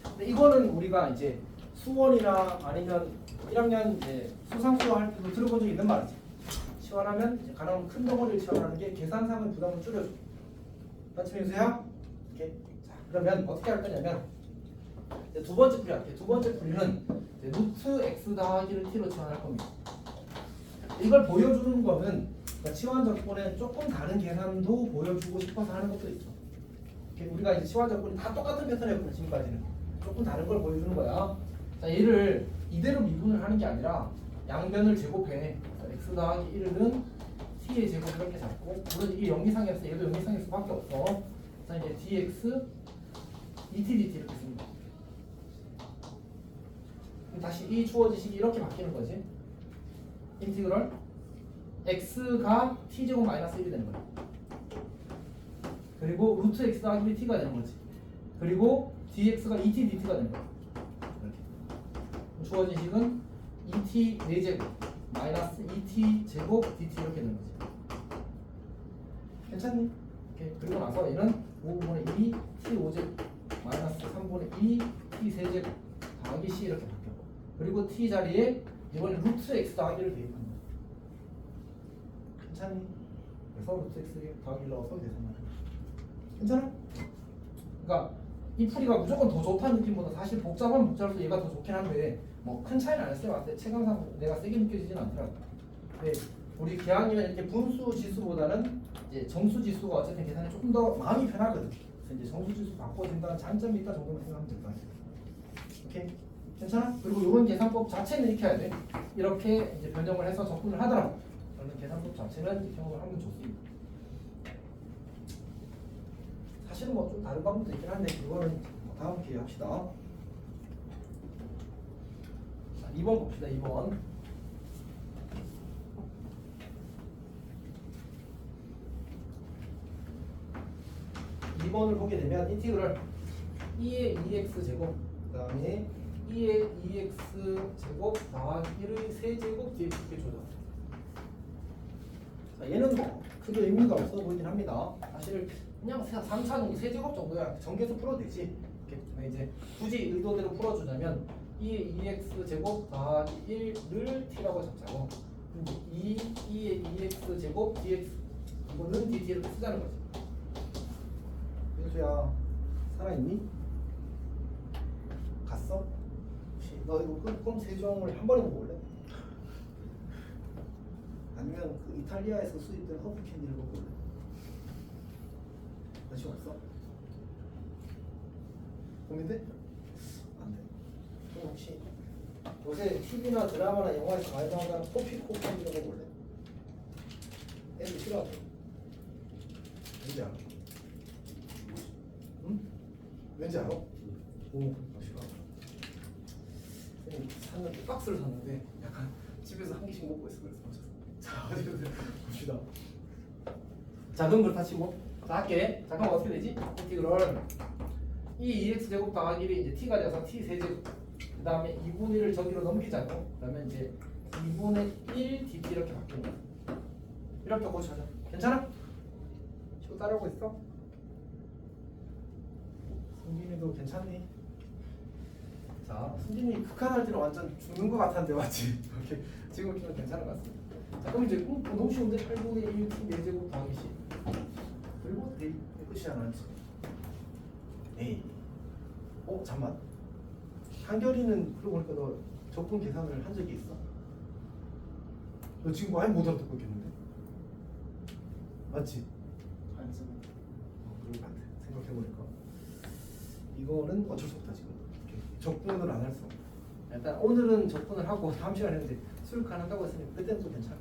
근데 이거는 우리가 이제 수원이나 아니면 1학년 이제 수상수어 할 때도 들어본 적이 있는 말이지. 치환하면 이제 가능한 큰 덩어리를 치환하는 게 계산상의 부담을 줄여줘. 맞지, 민수야? 이렇게. 자, 그러면 어떻게 할 거냐면 이제 두 번째 풀이 할게. 두 번째 풀이는 루트 x 더하기를 t로 치환할 겁니다. 이걸 보여주는 거는 그러니까 치환 적분에 조금 다른 계산도 보여주고 싶어서 하는 것도 있죠. 이렇게 우리가 이제 시화 적분이 다 똑같은 패턴이었거든 지금까지는. 조금 다른 걸 보여주는 거야. 자, 얘를 이대로 미분을 하는 게 아니라 양변을 제곱해. 자, x 더하기 1은 t의 제곱 이렇게 잡고, 물론 이게 영리상이었어. 얘도 영리상일 수밖에 없어. 자, 이제 dx et dt 이렇게 씁니다. 그럼 다시 이 주어지식이 이렇게 바뀌는 거지. 인티그럴 x가 t제곱 마이너스 1이 되는 거야. 그리고 루트 x 더하기 1이 t가 되는 거지. 그리고 dx가 et dt가 되는 거야. 이렇게. 주어진 식은 et 4제곱 마이너스 et 제곱 dt 이렇게 되는 거지. 괜찮니? 이렇게. 그리고 나서 얘는 5분의 2 t 5제곱 마이너스 3분의 2 t 세제곱 더하기 c 이렇게 바뀌어. 그리고 t 자리에 이번에 루트 x 더하기를 대입하는 거야. 괜찮니? 그래서 루트 x 더하기 1 넣어서 계산하는 거야. 괜찮아? 그러니까 이 풀이가 무조건 더 좋다는 느낌보다 사실 복잡하면 복잡해서 얘가 더 좋긴 한데 뭐 큰 차이는 안 했어요. 봤을 때 체감상 내가 세게 느껴지진 않더라고. 근데 우리 기하학이면 이렇게 분수 지수보다는 이제 정수 지수가 어쨌든 계산이 조금 더 마음이 편하거든. 그래서 이제 정수 지수 바꿔준다는 장점이 있다 정도만 생각하면 될 것 같아요. 오케이? 괜찮아? 그리고 이런 계산법 자체는 이렇게 해야 돼. 이렇게 이제 변형을 해서 접근을 하더라고. 저는 계산법 자체는 이제 경험을 하면 좋습니다. 사실은 뭐 좀 다른 방법도 있긴 한데 그거는 뭐 다음 기회에 합시다. 자, 2번 봅시다. 2번. 2번을 보게 되면 인티그럴 2의 2x 제곱 그 다음에 2의 2x 제곱 더하기 1의 세제곱 dx 이렇게 줘졌어. 자, 얘는 뭐 크게 의미가 없어 보이긴 합니다. 사실 그냥 3차는 세제곱 정도야. 전개해서 풀어도 되지. 이렇게 이제 굳이 의도대로 풀어주자면 2의 2x 제곱 더하기 1을 t라고 잡자고. 2의 2x 제곱 dx 이거는 dt 이렇게 쓰자는 거지. 민수야 살아있니? 갔어? 혹시 너 이거 꿈 세종을 한 번에 보고 올래? 아니면 그 이탈리아에서 수입된 허브 캔디를 보고 올래? 관심 없어? 고민돼? 안 돼. 그럼 혹시 요새 TV나 드라마나 영화에서 많이 나오는 코피코 캔디를 보고 올래? 애들 싫어하죠? 왠지 알아? 응? 왠지 알아? 오, 싫어. 샀는데 박스를 샀는데 약간 집에서 한 개씩 먹고 있어. 그래서 자, 어디 봅시다. 자, 그럼 그렇다 치고 자, 할게. 자, 그럼 어떻게 되지? 인티그럴 이 2x 제곱 더하기 1이 이제 t가 돼서 t 세제곱 그 다음에 2분의 1을 저기로 넘기자고. 그러면 이제 2분의 1 dt 이렇게 바뀌는 거야. 이렇게 고쳐줘. 괜찮아? 치고 따라오고 있어? 승진이도 괜찮니? 자, 승진이 북한할 때는 완전 죽는 것 같았는데 맞지? 이렇게 지금 좀 괜찮은 것 같습니다. 자, 그럼 이제 너무 쉬운데 8분의 1 t 4제곱 더하기 10 그리고 끝이야 나는. 에이, 잠만. 한결이는 그러고 보니까 너 적분 계산을 한 적이 있어? 너 지금 아예 못 알아듣고 있겠는데? 맞지? 한숨. 그런 것 같아. 생각해보니까 이거는 어쩔 수 없다 지금. 이렇게 적분을 안 할 수 없다. 일단 오늘은 적분을 하고 다음 시간에 했는데 수능 한다고 했으니까 그때는 또 괜찮아.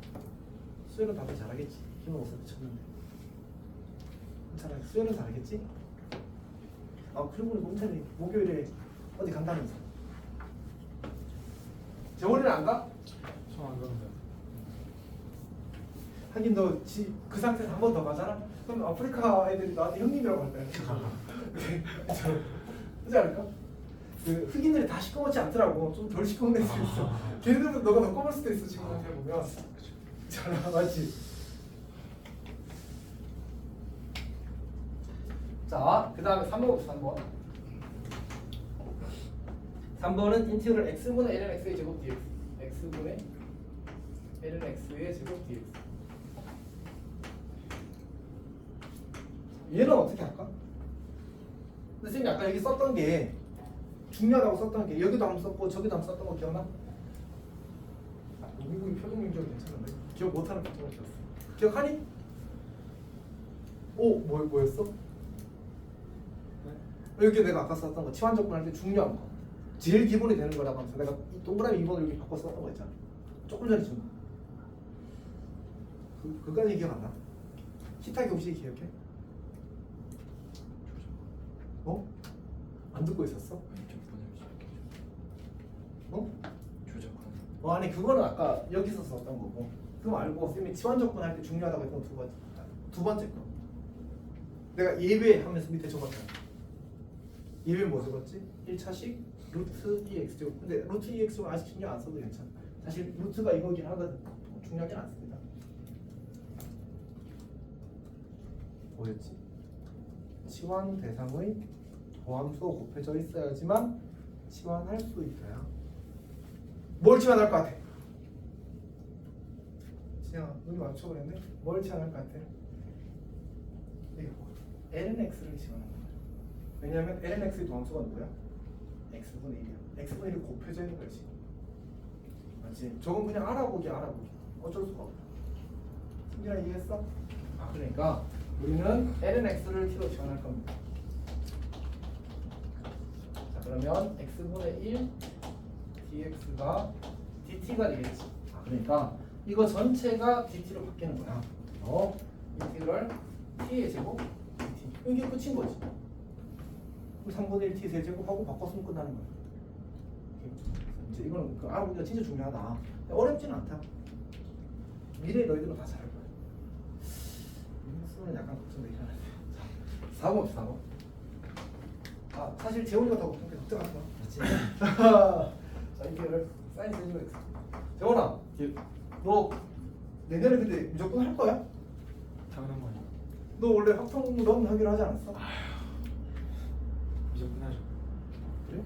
수요일은 다들 잘하겠지. 힘을 없어도 쳤는데 괜찮아. 수요일은 잘하겠지? 아, 그리고 우리 몽찬이 목요일에 어디 간다면서? 재원이는 안 가? 저안 가는데. 하긴 너 그 상태에서 한 번 더 가잖아? 그럼 아프리카 애들이 나한테 형님이라고 할 거야. 그렇지 않을까? 그 흑인들이 다 시꺼멓지 않더라고. 좀 덜 시꺼먼 애들 있어. 걔네들은 너가 더 검을 수도 있어 지금 상태 보면. 잘 맞지? 자, 그 다음에 3번 봅시다. 3번. 3번은 인티그럴 x분의 ln x의 제곱 dx x분의 ln x의 제곱 dx 얘는 어떻게 할까? 근데 선생님이 아까 여기 썼던 게 중요하다고 썼던 게 여기도 한번 썼고 저기도 한번 썼던 거 기억나? 미국이 표정 기억 괜찮은데? 기억 못하는 표정을 지었어. 기억하니? 오, 뭐였어? 이렇게 내가 아까 썼던 거 치환 접근할 때 중요한 거 제일 기본이 되는 거라고 하면서 내가 이 동그라미 2번을 여기 바꿔 썼던 거 있잖아. 조금 전에 준 거. 그까지 기억 안 나? 기타 교시 기억해? 어? 안 듣고 있었어? 어? 아니 그거는 아까 여기서 썼던 거고 그거 말고 쌤이 치환 접근할 때 중요하다고 했던 두 번째 거 내가 예외 하면서 밑에 적었잖아. 예외 뭐 적었지? 1차식 루트 EX 제곱. 근데 루트 EX는 아직 신경 안 써도 괜찮아. 사실 루트가 이거긴 하거든. 중요하진 않습니다. 뭐였지? 치환 대상의 도함수가 곱해져 있어야지만 치환할 수 있어요. 뭘 치환할 것 같아? 진영아 눈이 맞춰버렸네? 뭘 치환할 것 같아? 이거 lnx를 치환하는 거야. 왜냐하면 lnx의 도함수가 누구야? x분의 1이야. x분의 1이 곱해져 있는 거지. 맞지? 저건 그냥 알아보기. 어쩔 수가 없다. 승진아 이해했어? 그러니까 우리는 lnx를 t로 치환할 겁니다. 자 그러면 x분의 1 dx가 dt가 되겠지. 그러니까 이거 전체가 dt로 바뀌는 거야. 인티그럴 t의 제곱 dt. 이게 끝인 거지. 3분의 1 t 세제곱하고 바꿨으면 끝나는 거야. 이제 이거는 알아보기가 진짜 중요하다. 어렵지는 않다. 미래에 너희들은 다 잘할 거야. 수는 약간 걱정되긴 하는데. 4번 봅시다. 4번. 사실 재훈이가 더 걱정하지 마. 맞지? 자, 이게 사인 세제곱 x. 재훈아, 너 내년에 근데 무조건 할 거야? 당연한 거 아니야? 너 원래 합성론 하기로 하지 않았어? 무조건 하죠. 그래?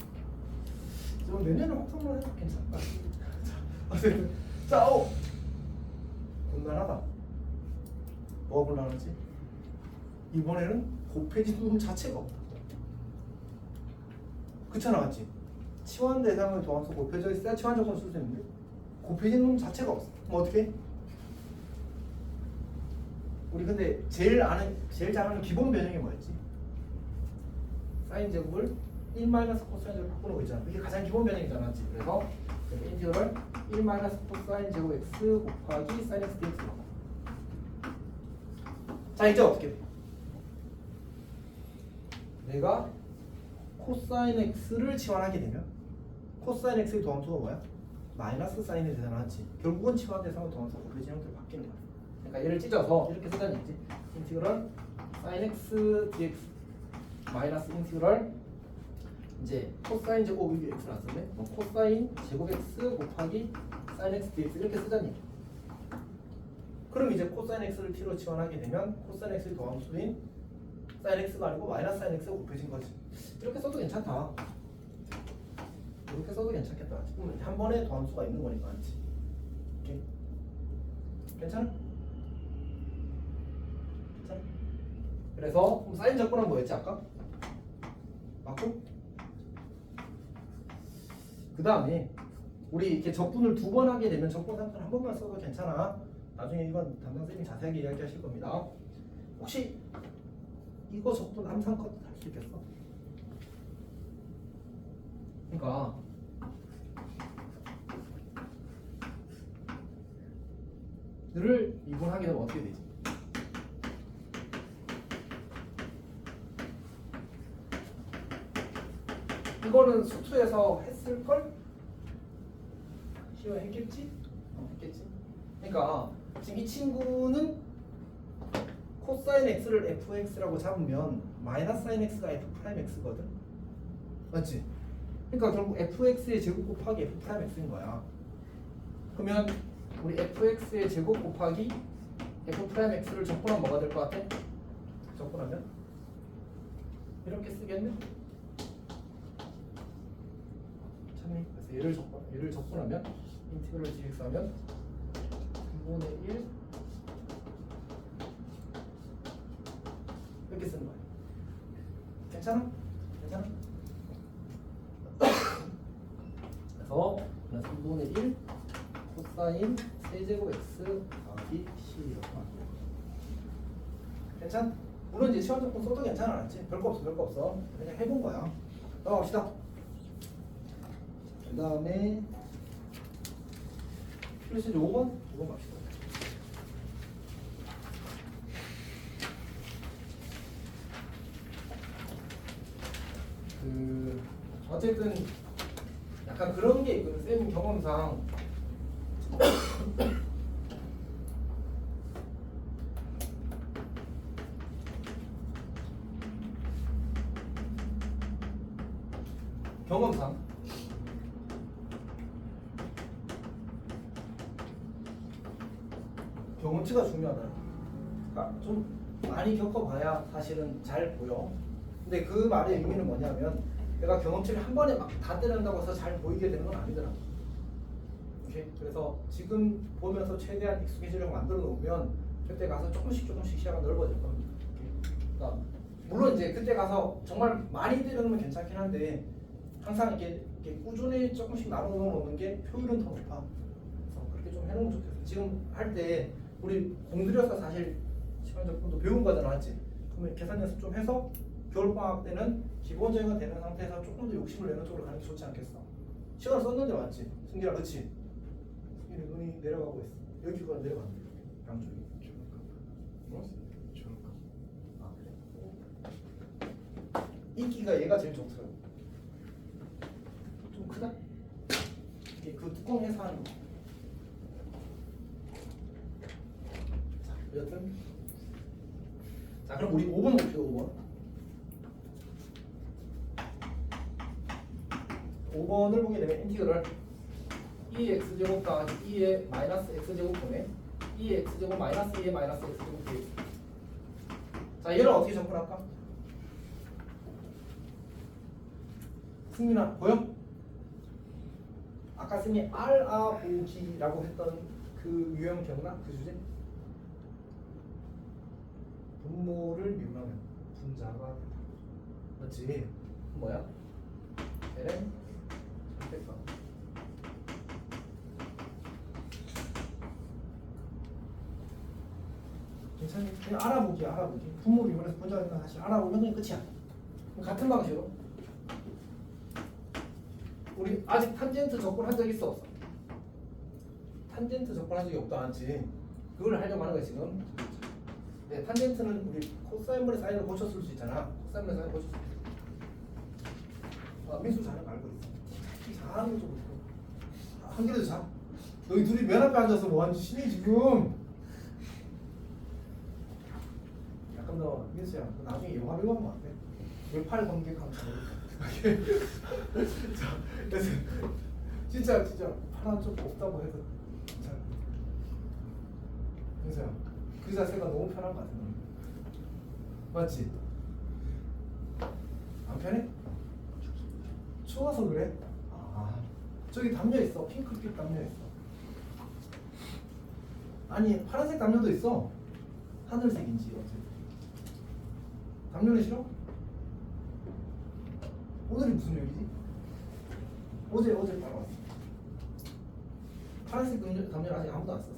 저 내년에 합성론 해도 괜찮다. 자, 곤란하다. 뭐가 곤란하지? 이번에는 곱해진 놈 자체가 없다. 그렇잖아, 맞지? 치환 대상을 도함수 곱해져 있어야 치환 조건 쓸 수 있는데 곱해진 놈 자체가 없어. 그럼 어떻게 해? 우리 근데 제일 잘 아는 기본 변형이 뭐였지? 사인 제곱을 1 마이너스 코사인 제곱 바꾸는 거 있잖아. 이게 가장 기본 변형이잖아, 맞지? 그래서 인티그럴 1 마이너스 코사인 제곱 x 곱하기 사인 x dx. 자 이제 어떻게 돼? 내가 코사인 x를 치환하게 되면 코사인 x의 도함수가 뭐야? 마이너스 사인의 계산하지. 결국은 치환 대상의 도함수가 곱해진 형태로 바뀌는 거야. 그러니까 얘를 찢어서 이렇게 쓰자는 얘기지. 인티그럴 사인 x dx 마이너스 인티그럴 이제 코사인 제곱 이게 x를 안 썼네. 코사인 제곱 x 곱하기 사인 x dx 이렇게 쓰자는 얘기. 그럼 이제 코사인 x를 t로 치환하게 되면 코사인 x의 도함수인 사인 x가 아니고 마이너스 사인 x가 곱해진 거지. 이렇게 써도 괜찮다. 이렇게 써도 괜찮겠다. 지금 한 번에 도함수가 있는 거니까 맞지? 오케이. 괜찮아? 괜찮아? 그래서 그럼 사인 적분은 뭐였지 아까? 맞고? 그 다음에 우리 이렇게 적분을 두 번 하게 되면 적분 상품 한 번만 써도 괜찮아. 나중에 이건 담당 선생님이 자세하게 이야기하실 겁니다. 혹시 이거 적분 함상컷 할 수 있겠어? 그러니까 를 미분하게 되면 어떻게 되지? 이거는 수투에서 했을걸? 시험 했겠지? 했겠지? 그러니까 지금 이 친구는 코사인 x를 fx라고 잡으면 마이너스 사인 x가 f 프라임 x거든? 맞지? 그러니까 결국 fx의 제곱 곱하기 f 프라임 x인 거야. 그러면 우리 fx의 제곱 곱하기 f 프라임 x를 적분하면 뭐가 될 것 같아? 적분하면 이렇게 쓰겠네? 참니? 그래서 얘를 적분하면 인티그럴 dx 하면 3분의 1 이렇게 쓰는 거야. 괜찮아? 괜찮아? 그래서 3분의 1 코사인 세제곱 x 더하기 c라고 합니다. 괜찮? 물론 이제 시험 조건 써도 괜찮아, 알았지? 별거 없어, 별거 없어. 그냥 해본 거야. 넘어갑시다. 그 다음에 플러스 5번? 5번 갑시다. 어쨌든 약간 그런 게 있거든. 쌤 경험상 경험상 경험치가 중요하다. 그러니까 좀 많이 겪어봐야 사실은 잘 보여. 근데 그 말의 의미는 뭐냐면 내가 경험치를 한 번에 막 다 때린다고 해서 잘 보이게 되는 건 아니더라. 오케이? 그래서 지금 보면서 최대한 익숙해지려고 만들어 놓으면 그때 가서 조금씩 시야가 넓어질 겁니다. 오케이? 그러니까 물론 이제 그때 가서 정말 많이 때려놓으면 괜찮긴 한데 항상 이렇게 꾸준히 조금씩 나눠 놓는 게 효율은 더 높아. 그래서 그렇게 좀 해놓으면 좋겠어. 지금 할 때 우리 공들여서 사실 시간 적분도 배운 거잖아, 맞지? 그러면 계산 연습 좀 해서 겨울방학 때는 기본적인 건 되는 상태에서 조금 더 욕심을 내는 쪽으로 가는 게 좋지 않겠어? 시간을 썼는데 맞지? 승기라 그치? 승기는 눈이 내려가고 있어. 여기가 내려간대. 양쪽이. 어? 아 그래? 인기가 얘가 제일 좋더라고. 좀 크다? 이게 그 뚜껑 해서 하는 거. 자, 여튼 자 그럼 우리 5번 볼게요. 5번 5번을 보게 되면 인티그럴 2x제곱 더하기 2의 마이너스 x제곱분의 2의 x제곱 마이너스 2의 마이너스 x제곱 dx. 자 얘를 어떻게 접근할까? 승민아 보여? 아까 쌤이 알아보기라고 했던 그 유형 기억나? 그 주제? 분모를 미분하면 분자가 된다. 맞지? 뭐야? ln 선택과 괜찮니? 그냥 알아보기. 분모 미분해서 분자가 된다. 사실 알아보면 그냥 끝이야. 같은 방식으로 우리 아직 탄젠트 접근한 적 있어 없어? 탄젠트 접근한 적이 없다 않지? 그걸 하려고 하는 거야 지금. 네, 탄젠트는 우리 코사인분의 사인을 고쳤을 수 있잖아. 코사인분의 사인을 고쳤을 수 있어. 아, 민수 자는 거 알고 있어. 잘하는 거좀 못해. 한 개도 자. 너희 둘이 맨 앞에 앉아서 뭐 하는 짓이니 지금? 약간 더 민수야. 나중에 영화 배우 하면 안 돼? 외팔 검객하면 자, 그래서 진짜 파란 쪽 없다고 해도 자, 민수야. 그 자세가 너무 편한 거 같아. 맞지? 안 편해? 추워서 그래? 아, 저기 담요 있어. 핑크빛 담요 있어. 아니 파란색 담요도 있어. 하늘색인지 어쨌든. 담요는 싫어? 오늘이 무슨 요일이지? 어제 따라왔어. 파란색 담요는 아직 아무도 안 썼어.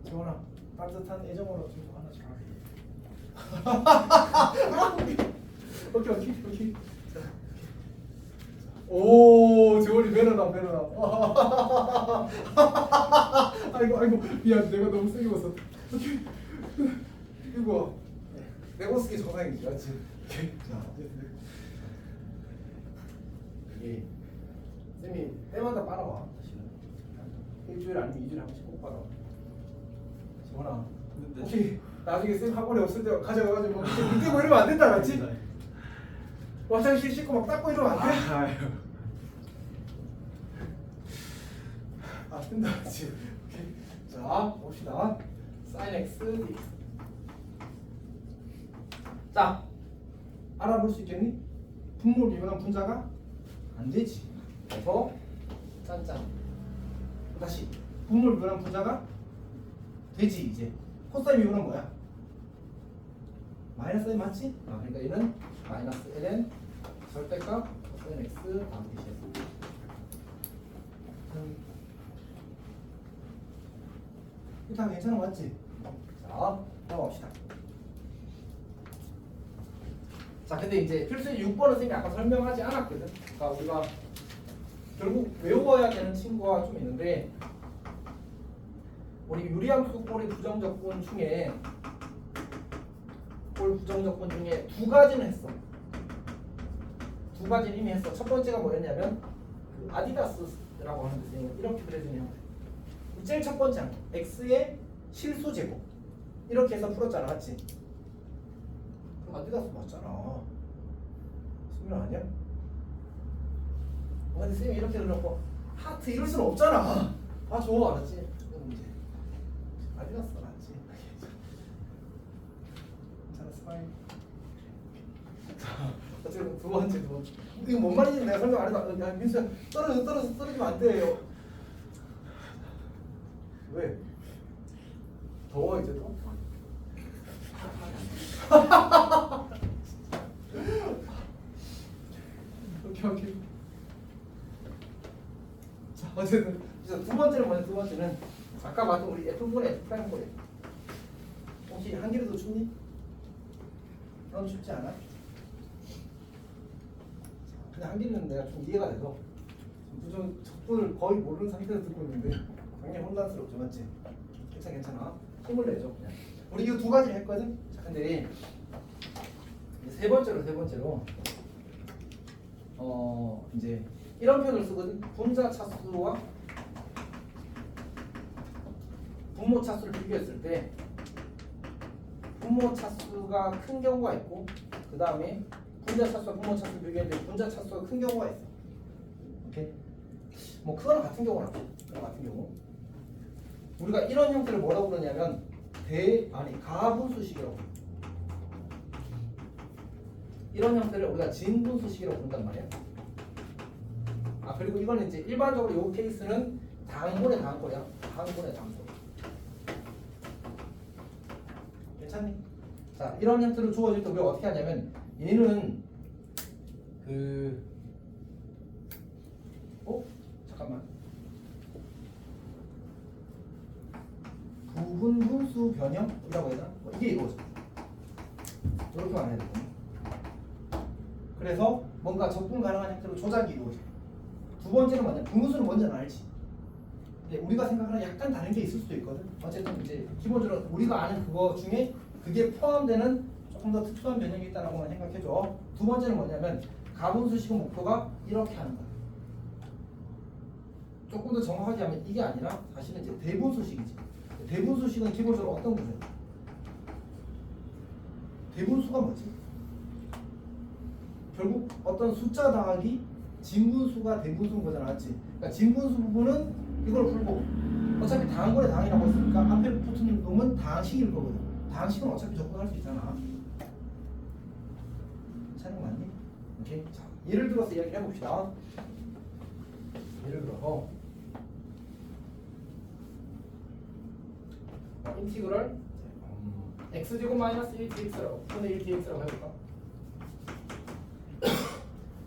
지원아, 따뜻한 애정으로 좀 하나 줘. 오케이. 오, 지원이 매너다. 아이고, 미안, 내가 너무 세게 웃었어. 오케이. 이거 내가 쓰기 정상이지, 맞지? 오케이. 자, 이게 쌤이 때마다 빨아와. 사실은 일주일 아니면 2주일에 한 번씩 꼭 빨아와. 지원아, 혹시 나중에 쌤 학원에 없을 때 가져가가지고 그때 뭐 이러면 안 된다, 맞지? 화장실 씻고 막 닦고 이러면 안 돼? 된다, 맞지? 오케이. 자, 봅시다. sin x dx. 자, 알아볼 수 있겠니? 분모 미분한 분자가 안 되지. 그래서 짠짠. 다시 분모 미분한 분자가 되지. 이제 코사인 미분은 뭐야? 마이너스 n 맞지? 아, 그러니까 얘는 마이너스 ln 절대값 코사인 x 다음 뜻이야. 다 괜찮아, 맞지? 넘어갑시다. 자, 근데 이제 필수의 6번은 쌤이 아까 설명하지 않았거든. 그러니까 우리가 결국 외워야 되는 친구가 좀 있는데, 우리 유리함수 꼴의 부정적분 중에 두 가지는 했어. 두 가지는 이미 했어. 첫 번째가 뭐였냐면 그 아디다스라고 하는 데 이렇게 그려주는 형태. 제일 첫 번째 한 x의 실수 제곱 이렇게 해서 풀었잖아, 맞지? 그럼 아디다스 맞잖아. 수면 아니야? 근데 쌤이 이렇게 그려놓고 하트 이럴 수는 없잖아. 줘, 알았지? 그럼 이제 아디다스가 낫지. 괜찮아, 스마일. 자, 어쨌든 두 번째. 이거 뭔 말인지 내가 설명 안 해서, 야 민수야 떨어지면 안 돼요. 왜? 더워 이제 또? 오케이. 자, 어쨌든 두 번째는 뭐냐? 두 번째는 아까 봤던 우리 F분의 F 프라임 꼴이에요. 혹시 한 개라도 춥니? 그럼 춥지 않아? 근데 한 개는 내가 좀 이해가 돼서 부정 적분을 거의 모르는 상태에서 듣고 있는데 굉장히 혼란스럽죠, 맞지? 괜찮아. 힘을 내죠, 그냥. 우리 이거 두 가지 했거든. 자, 근데 세 번째로 이제 이런 표현을 쓰거든. 분자 차수와 분모 차수를 비교했을 때 분모 차수가 큰 경우가 있고, 그 다음에 분자 차수와 분모 차수를 비교했는데 분자 차수가 큰 경우가 있어. 오케이? 뭐 그거랑 같은 경우라고. 그거랑 같은 경우. 우리가 이런 형태를 뭐라고 그러냐면 가분수식이라고. 이런 형태를 우리가 진분수식이라고 부른단 말이야. 그리고 이거는 이제 일반적으로 이 케이스는 당분의 당꼴이야. 당분의 당꼴. 괜찮니? 자, 이런 형태로 주어질 때 우리가 어떻게 하냐면 얘는 잠깐만. 부분분수 변형이라고 해야 되나? 이게 이거죠. 이렇게 말해야 되거든요. 그래서 뭔가 적분 가능한 형태로 조작이 이루어져. 두 번째는 뭐냐? 분수는 뭔지는 알지. 근데 우리가 생각하는 약간 다른 게 있을 수도 있거든. 어쨌든 이제 기본적으로 우리가 아는 그거 중에 그게 포함되는 조금 더 특수한 변형이 있다라고만 생각해줘. 두 번째는 뭐냐면 가분수식의 목표가 이렇게 하는 거야. 조금 더 정확하게 하면 이게 아니라 사실은 이제 대분수식이지. 대분수식은 기본적으로 어떤 구조야? 대분수가 뭐지? 결국 어떤 숫자 더하기 진분수가 대분수인 거잖아, 맞지? 그러니까 진분수 부분은 이걸 풀고 어차피 다항권에 다항이라고 했으니까 앞에 붙은 놈은 다항식일 거거든. 다항식은 어차피 적분할 수 있잖아. 괜찮은 거 맞니? 오케이. 자, 예를 들어서 이야기를 해봅시다. 예를 들어서 인티그럴 x제곱 마이너스 1dx라고 분의 1dx라고 해볼까?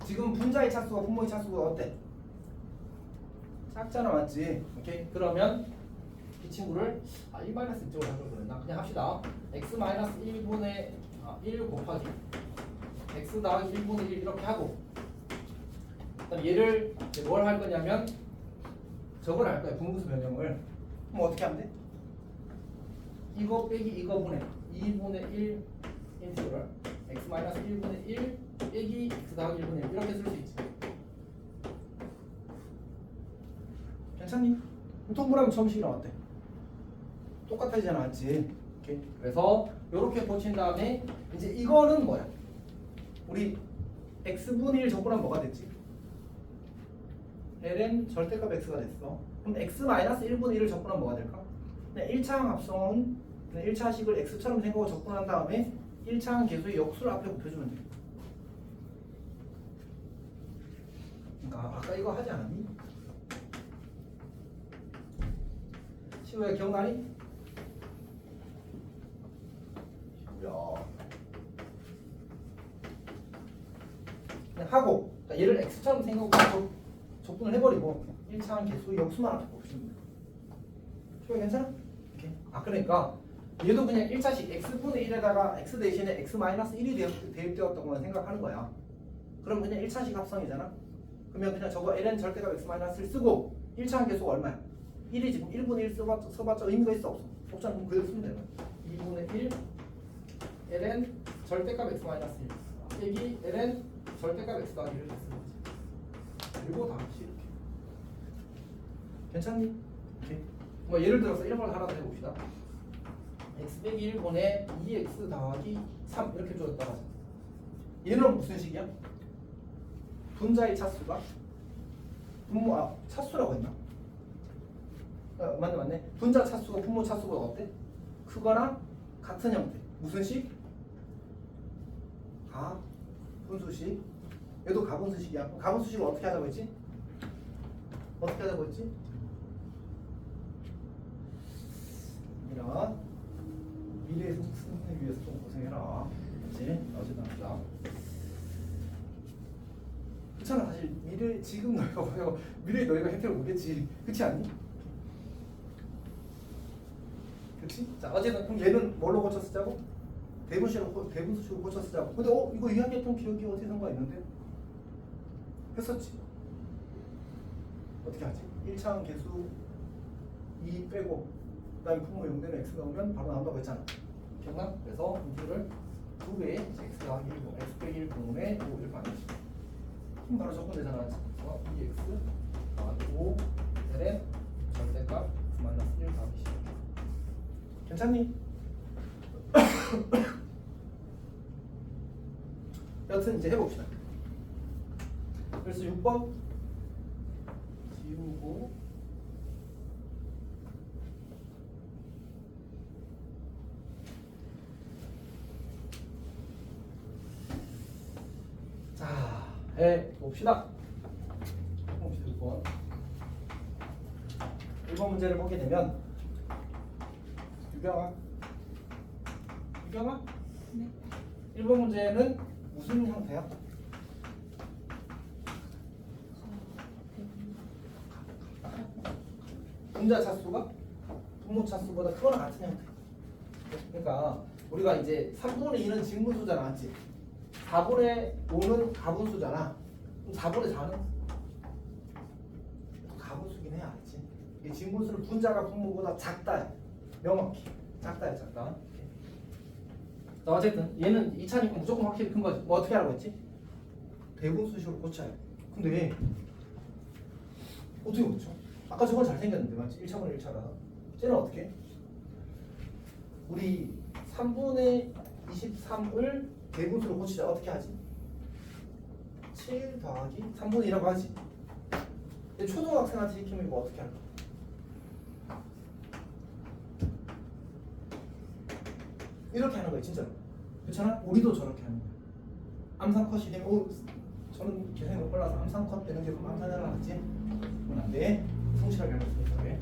지금 분자의 차수와 분모의 차수가 어때? 작잖아, 맞지? 오케이. 그러면 이 친구를 1 마이너스 1쪽으로 할 걸 그랬나? 그냥 합시다. x 마이너스 1분의 1 곱하기 x 더하기 1분의 1 이렇게 하고, 그다음 얘를 뭘 할 거냐면 저걸 할 거야. 분분수 변형을. 그럼 어떻게 하면 돼? 이거 빼기 이거 분의 2분의 1 인티그럴 x 마이너스 1분의 1 빼기 x 더하기 1분의 1 이렇게 쓸 수 있지. 괜찮니? 동그라미 처음식이랑 어때? 똑같아지잖아, 맞지? 오케이. 그래서 이렇게 고친 다음에 이제 이거는 뭐야? 우리 x분의 1 적분하면 뭐가 됐지? ln 절대값 x가 됐어. 그럼 x 마이너스 1분의 1을 적분하면 뭐가 될까? 그냥 1차항 합성은 1차식을 x처럼 생각하고 적분한 다음에 1차항 계수의 역수를 앞에 곱해주면 돼. 그러니까 아까 이거 하지 않았니? 시우야 기억나니? 시우야 그냥 하고, 그러니까 얘를 x처럼 생각하고 적분을 해버리고 1차항 계수의 역수만 앞에 곱해주면 돼. 시우야 괜찮아? 오케이. 그러니까 얘도 그냥 1차식 x분의 1에다가 x 대신에 x-1이 대입되었다고만 생각하는 거야. 그럼 그냥 1차식 합성이잖아. 그러면 그냥 저거 ln 절대값 x-를 쓰고 1차 함계수가 얼마야? 1이 지금 1분의 1 써봤자 의미가 있어 없어? 없잖아. 그럼 그대로 쓰면 되는 거야. 2분의 1 ln 절대값 x-1 빼기 ln 절대값 x 더하기 1을 쓰는 거지. 그리고 다시 이렇게. 괜찮니? 오케이. 뭐 예를 들어서 이런 걸 하나 더 해봅시다. x 빼기 1분의 2x 더하기 3 이렇게 줘줬다 하자. 얘는 무슨 식이야? 분자의 차수가 분모 차수라고 했나? 맞네. 분자 차수가 분모 차수보다 어때? 크거나 같은 형태. 무슨 식? 가분수식. 얘도 가분수식이야. 가분수식을 어떻게 하자고 했지? 어떻게 하자고 했지? 이런 미래의 승리를 위해서 좀 고생해라. 그렇지? 어쨌든 합시다. 그렇잖아. 사실 미래 지금 너희가 보면 미래의 너희가 혜택을 보겠지. 그렇지 않니? 그렇지? 자 어쨌든 그럼 얘는 뭘로 고쳐 쓰자고? 대분수식으로 고쳐 쓰자고. 근데 이거 이야기했던 기억이 어디 선가 있는데? 했었지. 어떻게 하지? 1차원 계수 2 빼고 그다음에 분모 0되는 x 나오면 바로 나온다고 했잖아. 기억나? 그래서 인수를 2배의 x 더하기 1 x 빼기 1 분의 5 이렇게 하는 거지. 그럼 바로 적분되잖아. 그래서 2x 더하기 5 ln 절대값 마이너스 1 더하기 10. 괜찮니? 여튼 이제 해봅시다. 그래서 6번 지우고 자 해봅시다. 6번 1번 문제를 보게 되면 유경아 네. 1번 문제는 무슨 형태야? 분자 차수가 분모 차수보다 크거나 같은 형태. 그러니까 우리가 이제 3분의 2는 진분수잖아, 맞지? 4분의 5는 가분수잖아. 그럼 4분의 4는 가분수긴 해, 알지? 이 진분수는 분자가 분모보다 작다, 명확히 작다야, 작다. 자, 어쨌든 얘는 2차니까 무조건 확실히 큰 거지. 뭐 어떻게 하라고 했지? 대분수식으로 고쳐야 돼. 근데 어떻게 고쳐? 아까 저건 잘생겼는데 맞지? 1차분의 1차라. 쟤는 어떻게? 우리 3분의 23을 대분수로 고치자. 어떻게 하지? 7 더하기 3분의 2라고 하지. 근데 초등학생한테 시키면 이거 어떻게 할까? 이렇게 하는 거야 진짜로. 그렇잖아? 우리도 저렇게 하는 거야. 암산컷이 되면 저는 계산이 너무 빨라서 암산컷 되는 게 그럼 암산해라 하지? 그건 안 돼. 성실하게 하는 거니까. 왜?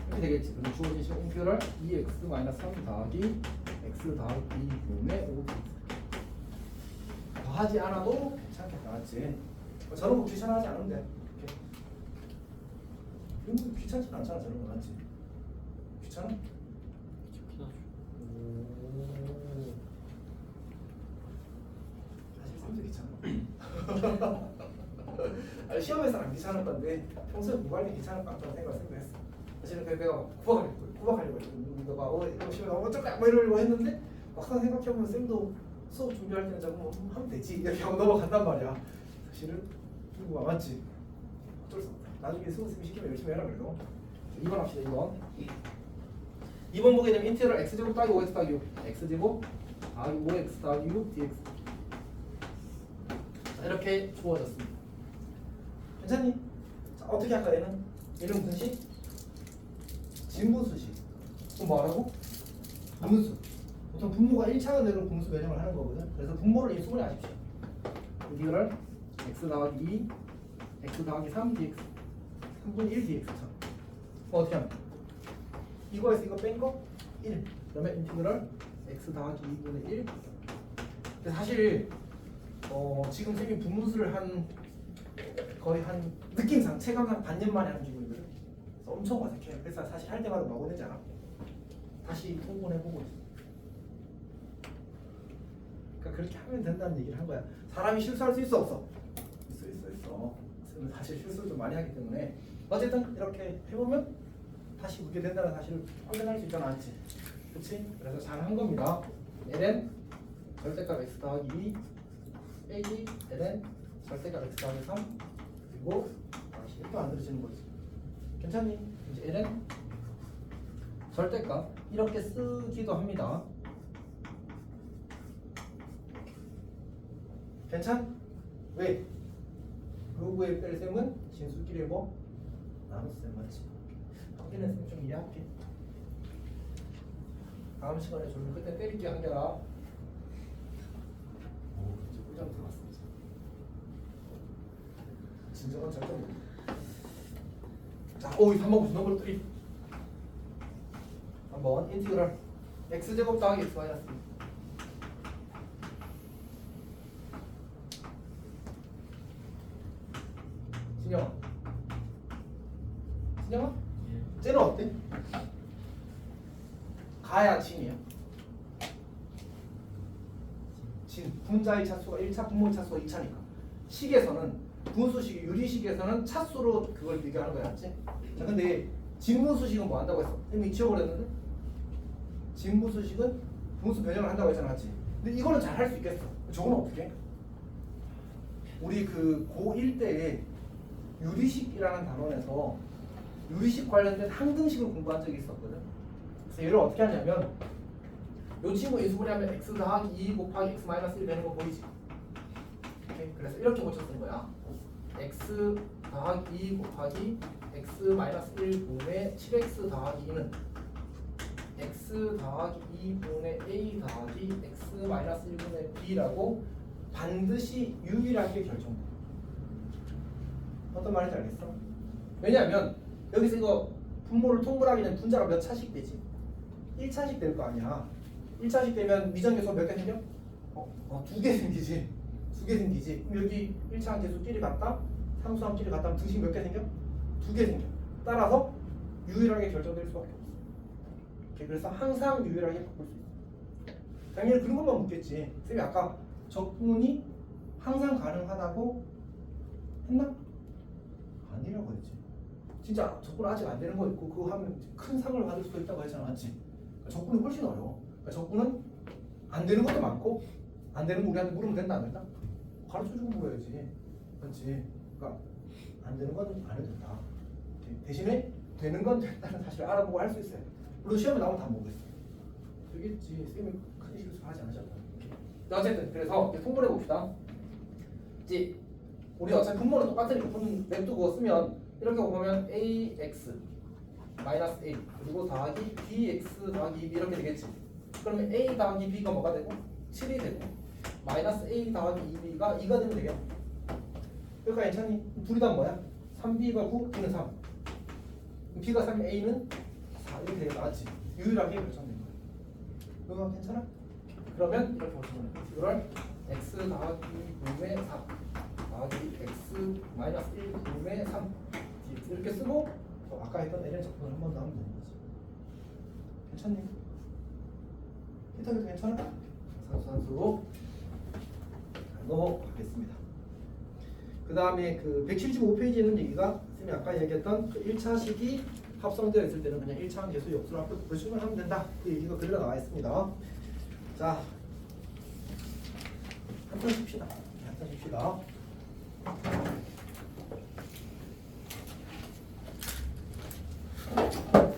이렇게 되겠지. 그럼 주어진 시공표를 2x-3 더하기 x 더하기 2분의 5 더하지 않아도 괜찮겠다, 맞지? 저런 거 귀찮아하지 않은데 이렇게. 이런 거 귀찮지 않잖아, 저런 거 맞지? 귀찮아? 좋긴 하죠. 사실 사람도 귀찮아. 아니, 시험에서는 안 귀찮을 건데 평소에 무관리 귀찮을 것 같다는 생각을 했어. 사실은 내가 구박하려고 했거든. 너가 이거 시험에 어쩔까 뭐 이러려고 했는데 막상 생각해보면 쌤도 수업 준비할 때는 자꾸 하면 되지 이렇게 하고 넘어간단 말이야. 사실은 이거 맞지? 어쩔 수 없다. 나중에 수업쌤이 시키면 열심히 해라 그래도. 2번 합시다. 2번 보게 되면 인테그럴 x제곱 더하기 5x 더하기 6 x제곱 더하기 5x 더하기 6 dx 자, 이렇게 주어졌습니다. 괜찮니? 자, 어떻게 할까 얘는? 얘는 무슨 식? 진분수식. 그럼 뭐라고? 분수. 보통 분모가 1차가 되는 분수 변형을 하는 거거든. 그래서 분모를 인수분해 하십시오. 이거를 x 더하기 2 x 더하기 3 dx 3분의 1 dx처럼 어떻게 하면? 이거에서 이거 뺀 거 1. 그러면 인티그럴 x 더하기 2분의 1. 근데 사실 지금 쌤이 분무수를 거의 한 느낌상 체감상 반년 만에 하는 기분이거든. 그래서 엄청 어색해요. 그래서 사실 할 때마다 막 오는잖아. 다시 통분해보고 있어. 그러니까 그렇게 하면 된다는 얘기를 한 거야. 사람이 실수할 수 있어 없어? 있어. 쌤은 사실 실수를 좀 많이 하기 때문에 어쨌든 이렇게 해보면 다시 그게 된다는 사실을 확인할 수 있잖아, 맞지? 그렇지? 그래서 잘 한 겁니다. ln 절대값 x 더하기 2 빼기 ln 절대값 x 더하기 3 그리고 다시 이렇게 만들어지는 거지. 괜찮니? 이제 ln 절대값 이렇게 쓰기도 합니다. 괜찮? 왜? 로그의 뺄셈은 진수끼리 뭐? 나눗셈 맞지? 확인했으면 좀 이해할게. 다음 시간에 좀 그때 때릴게 한결아. 오, 이제 꿀잠 들어갔어. 진정한 절대. 자, 오, 3번 무슨 넘버 3? 한번 인티그럴 x제곱 더하기 x 마이너스 2. 진영아. 쟤는 어때? 가야 진이야. 진 분자의 차수가 1차, 분모의 차수가 2차니까. 식에서는 분수식, 유리식에서는 차수로 그걸 비교하는 거야, 맞지? 자, 근데 진분수식은 뭐 한다고 했어? 이미 지워버렸는데? 진분수식은 분수 변형을 한다고 했잖아, 맞지? 근데 이거는 잘 할 수 있겠어. 저거는 어떻게? 우리 그 고1 때에 유리식이라는 단원에서 유리식 관련된 항등식을 공부한 적이 있었거든. 그래서 얘를 어떻게 하냐면 요 친구 인수분해 하면 x 더하기 2 곱하기 x 마이너스 1 되는 거 보이지? 오케이? 그래서 이렇게 고쳐 쓰는 거야. x 더하기 2 곱하기 x 마이너스 1분의 7x 더하기 2는 x 더하기 2분의 a 더하기 x 마이너스 1분의 b라고 반드시 유일하게 결정돼. 어떤 말인지 알겠어? 왜냐하면 여기서 이거 분모를 통분하기 전에 분자가 몇 차씩 되지? 1차씩 될 거 아니야. 1차씩 되면 미정계수 몇 개 생겨? 2개 생기지. 2개 생기지. 그럼 여기 1차 계수끼리 같다? 상수함끼리 같다 하면 등식 몇 개 생겨? 2개 생겨. 따라서 유일하게 결정될 수밖에 없어. 오케이, 그래서 항상 유일하게 바꿀 수 있어. 당연히 그런 것만 묻겠지. 쌤이 아까 적분이 항상 가능하다고 했나? 아니라고 했지. 진짜 적분 아직 안 되는 거 있고 그거 하면 큰 상을 받을 수도 있다고 했잖아, 맞지? 그러니까 적분이 훨씬 어려워. 그러니까 적분은 안 되는 것도 많고 안 되는 거 우리한테 물으면 된다 안 된다? 가르쳐주고 물어야지, 맞지? 그러니까 안 되는 건 안 해도 된다. 대신에 되는 건 된다는 사실을 알아보고 할 수 있어요. 물론 시험에 나오면 다 모르겠어. 되겠지. 쌤이 큰 실수 하지 않으셨다. 어쨌든 그래서 이제 통분해 봅시다. 이제 우리 어차피 분모는 똑같으니까 냅두고 쓰면 이렇게 보면 ax 마이너스 a 그리고 더하기 bx 더하기 2b 이렇게 되겠지. 그러면 a 더하기 b가 뭐가 되고 7이 되고 마이너스 a 더하기 2b가 2가 되면 되겠네. 그러니까 괜찮니? 둘이 다 뭐야? 3b가 9, b는 3. b가 3, a는 4 이렇게 되겠다, 맞지? 유일하게 결정된 거야. 그거 괜찮아? 그러면 이렇게 보시면 이걸 x 더하기 2분의 4 더하기 x 마이너스 1 분의 3 이렇게 쓰고 아까 했던 ln 적분을 한 번 더 하면 되는 거지. 괜찮니? 히터기도 괜찮아? 산수로 넘어가겠습니다. 그 다음에 그 175페이지에 있는 얘기가 쌤이 아까 얘기했던 그 1차식이 합성되어 있을 때는 그냥 1차항 계수 역수로 앞에 보시면 하면 된다. 그 얘기가 그대로 나와 있습니다. 자, 한번 쉽시다.